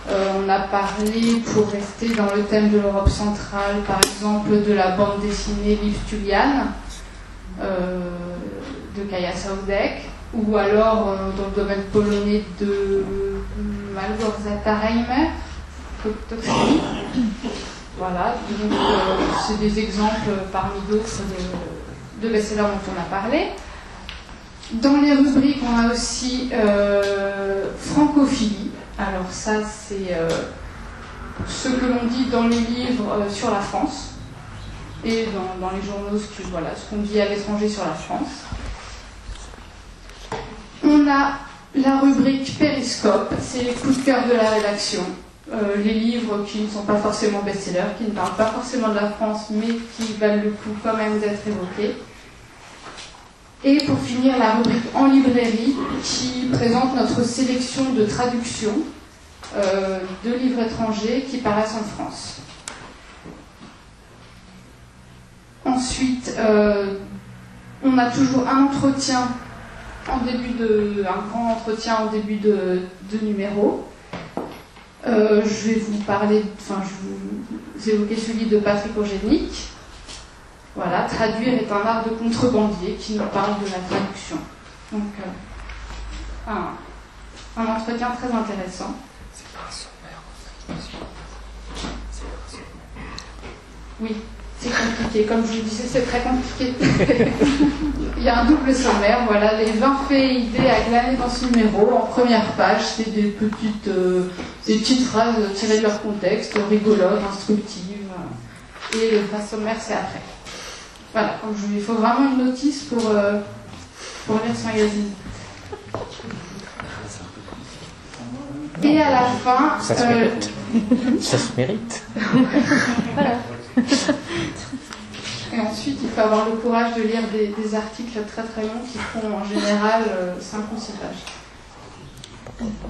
On a parlé, pour rester dans le thème de l'Europe centrale, par exemple, de la bande dessinée Liv Tulian de Kaja Sałdek, ou alors dans le domaine polonais de Małgorzata Reimer, Toksini. Voilà, donc c'est des exemples parmi d'autres de best-sellers dont on a parlé. Dans les rubriques, on a aussi francophilie. Alors ça, c'est ce que l'on dit dans les livres sur la France et dans les journaux, ce qu'on dit à l'étranger sur la France. On a la rubrique périscope, c'est les coups de cœur de la rédaction. Les livres qui ne sont pas forcément best-sellers, qui ne parlent pas forcément de la France, mais qui valent le coup quand même d'être évoqués. Et pour finir, la rubrique en librairie qui présente notre sélection de traductions de livres étrangers qui paraissent en France. Ensuite, on a toujours un entretien un grand entretien en début de numéro. Je vais vous évoquer celui de Patrick Ogenic. Voilà, traduire est un art de contrebandier qui nous parle de la traduction. Donc, un entretien très intéressant. Oui, c'est compliqué. Comme je vous disais, c'est très compliqué. Il y a un double sommaire. Voilà, les 20 faits et idées à glaner dans ce numéro. En première page, c'est des petites phrases tirées de leur contexte, rigolotes, instructives. Et le vrai sommaire, c'est après. Voilà, il faut vraiment une notice pour lire ce magazine. Et à la fin... Ça se mérite. Ça se mérite. Voilà. Et ensuite, il faut avoir le courage de lire des articles très très longs qui font en général 5 ou 6 pages.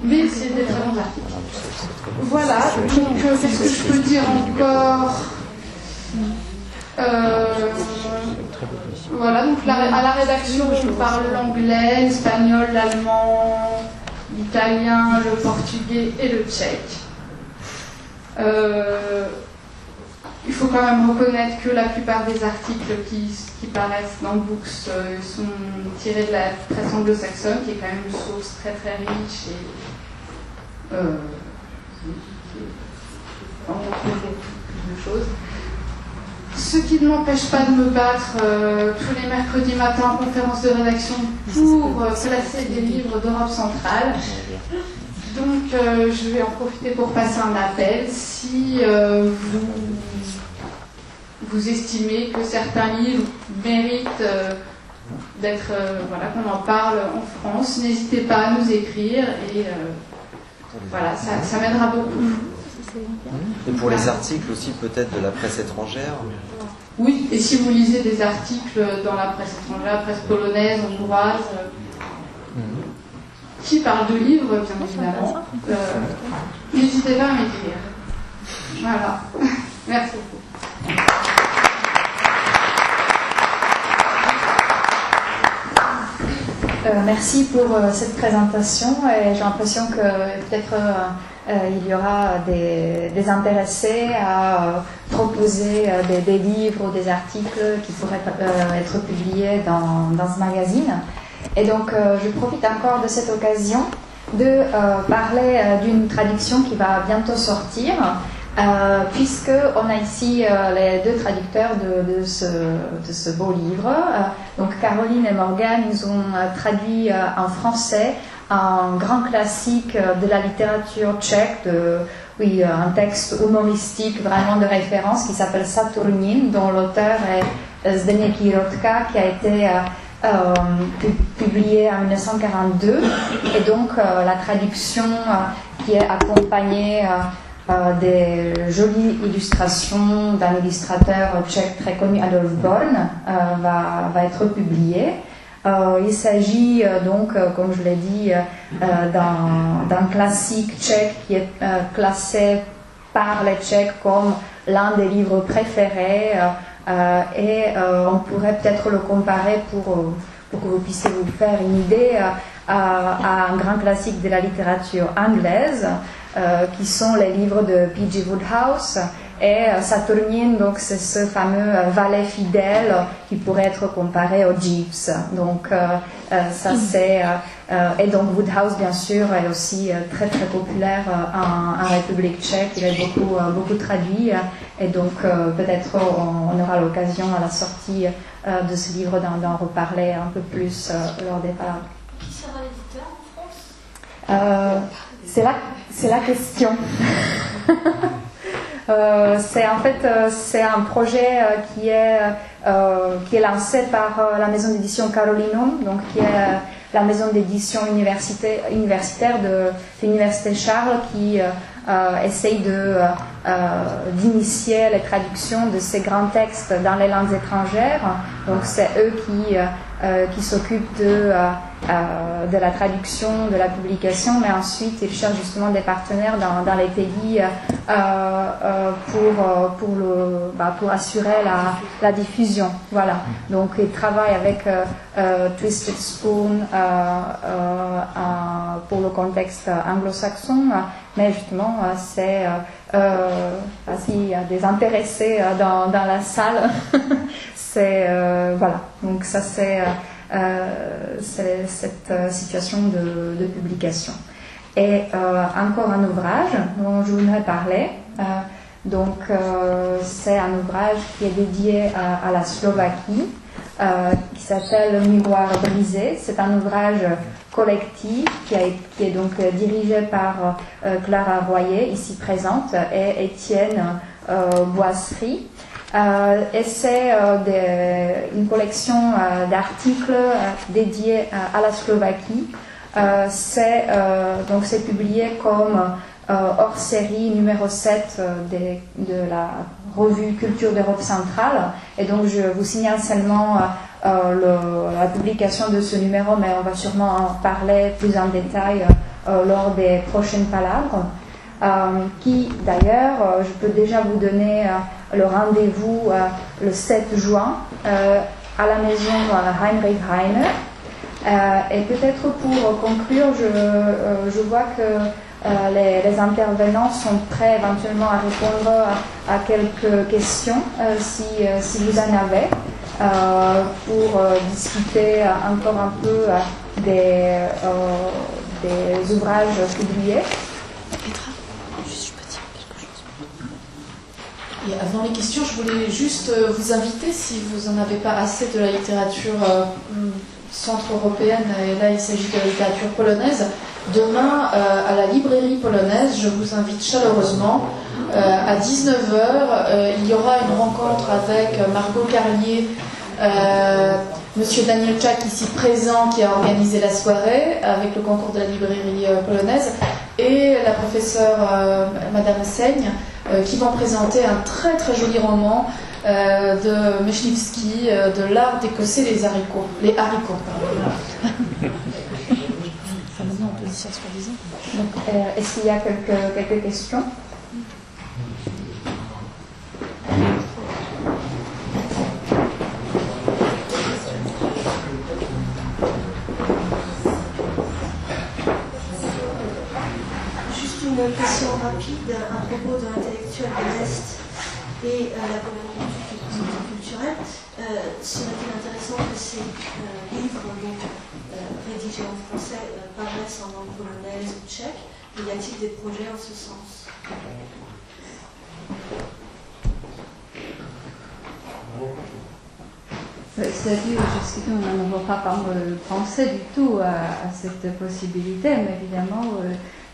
Mais c'est des très bons articles. Voilà, donc qu'est-ce que je peux dire encore Voilà, donc à la rédaction, je parle l'anglais, l'espagnol, l'allemand, l'italien, le portugais et le tchèque. Il faut quand même reconnaître que la plupart des articles qui paraissent dans Books sont tirés de la presse anglo-saxonne, qui est quand même une source très très riche et on trouve beaucoup de choses. Ce qui ne m'empêche pas de me battre tous les mercredis matins en conférence de rédaction pour placer des livres d'Europe centrale. Donc je vais en profiter pour passer un appel. Si vous estimez que certains livres méritent d'être, voilà, qu'on en parle en France, n'hésitez pas à nous écrire et voilà, ça m'aidera beaucoup. Et pour les articles aussi peut-être de la presse étrangère. Oui, et si vous lisez des articles dans la presse étrangère, presse polonaise, hongroise, qui parlent de livres, bien évidemment, n'hésitez pas à m'écrire. Voilà. Merci beaucoup. Merci pour cette présentation et j'ai l'impression que peut-être il y aura des intéressés à proposer des livres ou des articles qui pourraient être publiés dans ce magazine. Et donc je profite encore de cette occasion de parler d'une traduction qui va bientôt sortir. Puisqu'on a ici les deux traducteurs de ce beau livre. Donc Caroline et Morgane, ils ont traduit en français un grand classique de la littérature tchèque, un texte humoristique vraiment de référence qui s'appelle Saturnin, dont l'auteur est Zdeněk Jirotka, qui a été publié en 1942. Et donc la traduction qui est accompagnée des jolies illustrations d'un illustrateur tchèque très connu, Adolf Born, va être publiée. Il s'agit donc, comme je l'ai dit, d'un classique tchèque qui est classé par les Tchèques comme l'un des livres préférés et on pourrait peut-être le comparer pour que vous puissiez vous faire une idée à un grand classique de la littérature anglaise, qui sont les livres de P.G. Wodehouse. Et Saturnin, donc c'est ce fameux valet fidèle qui pourrait être comparé au Jeeves. Donc ça c'est et donc Wodehouse bien sûr est aussi très très populaire en République tchèque. Il est beaucoup traduit et donc peut-être on aura l'occasion à la sortie de ce livre d'en reparler un peu plus lors des paroles. Qui sera l'éditeur en France? C'est la question. C'est un projet qui est lancé par la maison d'édition Carolinum, donc qui est la maison d'édition universitaire de l'Université Charles, qui essaye d'initier les traductions de ces grands textes dans les langues étrangères. Donc c'est eux qui s'occupent de la traduction, de la publication, mais ensuite ils cherchent justement des partenaires dans les pays pour assurer la diffusion. Voilà. Donc ils travaillent avec Twisted Spoon pour le contexte anglo-saxon, mais justement s'il y a des intéressés dans la salle, voilà. Donc ça c'est cette situation de publication. Et encore un ouvrage dont je voudrais parler. C'est un ouvrage qui est dédié à la Slovaquie, qui s'appelle Miroir brisé. C'est un ouvrage collectif qui est donc dirigé par Clara Royer, ici présente, et Étienne Boisserie. Et c'est une collection d'articles dédiés à la Slovaquie. C'est publié comme hors-série numéro 7 de la revue Culture d'Europe centrale. Et donc je vous signale seulement la publication de ce numéro, mais on va sûrement en parler plus en détail lors des prochaines palabres. Qui d'ailleurs, je peux déjà vous donner le rendez-vous le 7 juin à la maison Heinrich Heine. Et peut-être pour conclure, je vois que les intervenants sont prêts éventuellement à répondre à quelques questions si vous en avez, pour discuter encore un peu des ouvrages publiés. Et avant les questions, je voulais juste vous inviter, si vous n'en avez pas assez de la littérature centre-européenne, et là il s'agit de la littérature polonaise, demain à la librairie polonaise, je vous invite chaleureusement. À 19h, il y aura une rencontre avec Margot Carlier, Monsieur Daniel Czak ici présent qui a organisé la soirée avec le concours de la librairie polonaise, et la professeure Madame Seigne, qui vont présenter un très très joli roman de Myśliwski, de l'art d'écosser les haricots. Les haricots, pardon. Maintenant, on peut dire ça, soi-disant. Donc, est-ce qu'il y a quelques questions? Juste une question rapide à propos de l'intellectuel de l'Est et la Pologne culturelle. Serait-il intéressant que ces livres rédigés en français paraissent en langue polonaise ou tchèque? Y a-t-il des projets en ce sens? C'est-à-dire, jusqu'ici, nous n'avons pas pensé du tout à cette possibilité, mais évidemment,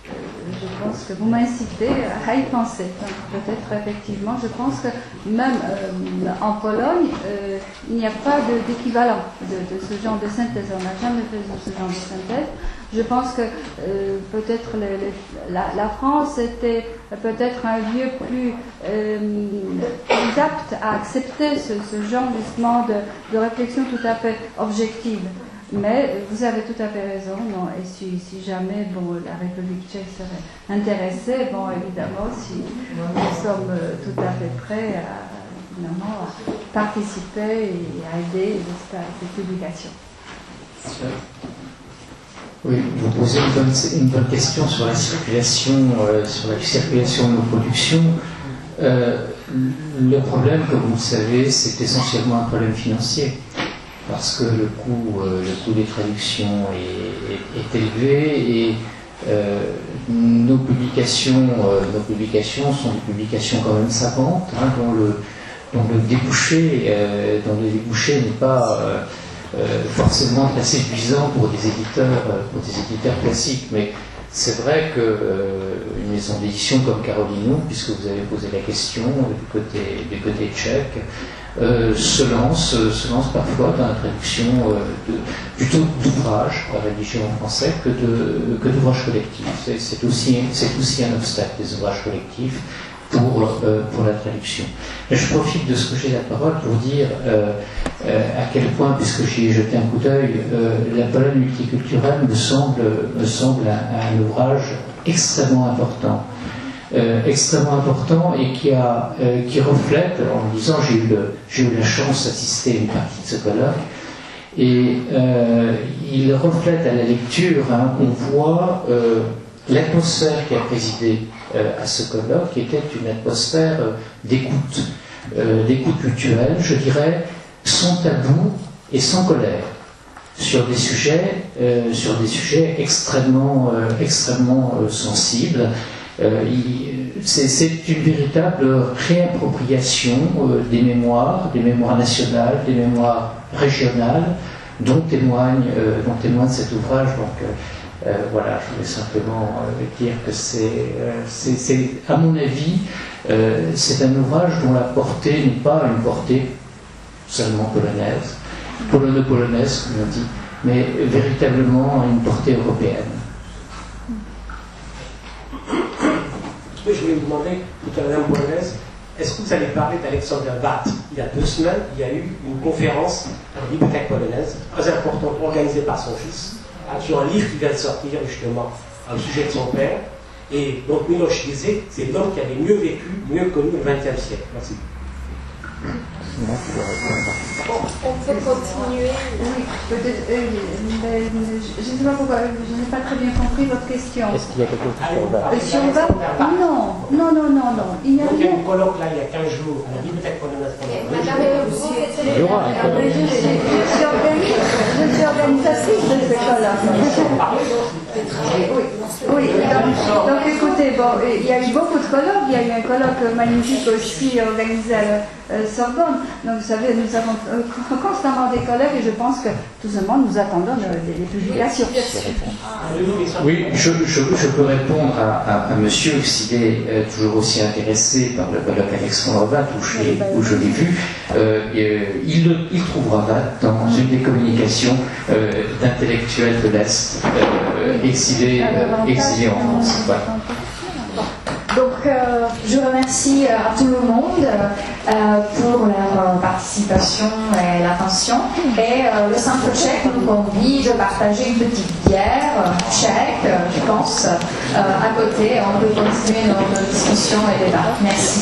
je pense que vous m'incitez à y penser. Donc, peut-être, effectivement, je pense que même en Pologne, il n'y a pas d'équivalent de ce genre de synthèse. On n'a jamais fait ce genre de synthèse. Je pense que peut-être la France était peut-être un lieu plus apte à accepter ce genre justement de réflexion tout à fait objective. Mais vous avez tout à fait raison, non, et si jamais la République tchèque serait intéressée, évidemment, si nous sommes tout à fait prêts à participer et à aider à cette publication. Oui, vous posez une bonne question sur la circulation de nos productions. Le problème, comme vous le savez, c'est essentiellement un problème financier, parce que le coût des traductions est élevé, et nos publications sont des publications quand même savantes, dont le débouché n'est pas forcément très séduisant pour des éditeurs classiques. Mais c'est vrai qu'une maison d'édition comme Karolinu, puisque vous avez posé la question du côté tchèque, se lance parfois dans la traduction plutôt d'ouvrages rédigés en français que d'ouvrages collectifs. C'est aussi un obstacle, des ouvrages collectifs pour la traduction. Mais je profite de ce que j'ai la parole pour dire à quel point, puisque j'y ai jeté un coup d'œil, la Pologne multiculturelle me semble un ouvrage extrêmement important. Et qui reflète, en me disant, j'ai eu la chance d'assister à une partie de ce colloque, et il reflète à la lecture, on voit l'atmosphère qui a présidé à ce colloque, qui était une atmosphère d'écoute culturelle, je dirais, sans tabou et sans colère, sur des sujets extrêmement sensibles. C'est une véritable réappropriation des mémoires nationales, des mémoires régionales, dont témoigne cet ouvrage. Donc voilà, je voulais simplement dire que c'est à mon avis, c'est un ouvrage dont la portée n'est pas une portée seulement polonaise, polono-polonaise comme on dit, mais véritablement une portée européenne. Je voulais vous demander, tout à l'heure, Madame polonaise, est-ce que vous allez parler d'Alexander Watt? Il y a 2 semaines, il y a eu une conférence à la bibliothèque polonaise, très importante, organisée par son fils, sur un livre qui vient de sortir justement au sujet de son père. Et donc Miloš disait, c'est l'homme qui avait mieux vécu, mieux connu le XXe siècle. Merci. On peut continuer. Oui, peut-être. Je ne sais pas pourquoi, je n'ai pas très bien compris votre question. Est-ce qu'il y a quelque chose sur le VAT Sur le VAT? Non. Il n'y a Donc, il y a rien. une colloque là, il y a 15 jours, à la bibliothèque polonaise. Il y aura un colloque. Je suis organisatrice de ce colloque. Oui. Donc écoutez, bon, il y a eu beaucoup de colloques. Il y a eu un colloque magnifique aussi organisé à la Sorbonne. Donc vous savez, nous avons constamment des colloques et je pense que tout simplement nous attendons les publications. Oui, je peux répondre à monsieur, s'il est toujours aussi intéressé par le colloque Alexandre Vath, où je l'ai vu. Il trouvera Vath dans une des communications d'intellectuels de l'Est exilés en France. Voilà. Donc, je remercie à tout le monde pour leur participation et l'attention. Et le Centre tchèque nous convie de partager une petite bière tchèque, je pense, à côté. On peut continuer notre discussion et débat. Merci.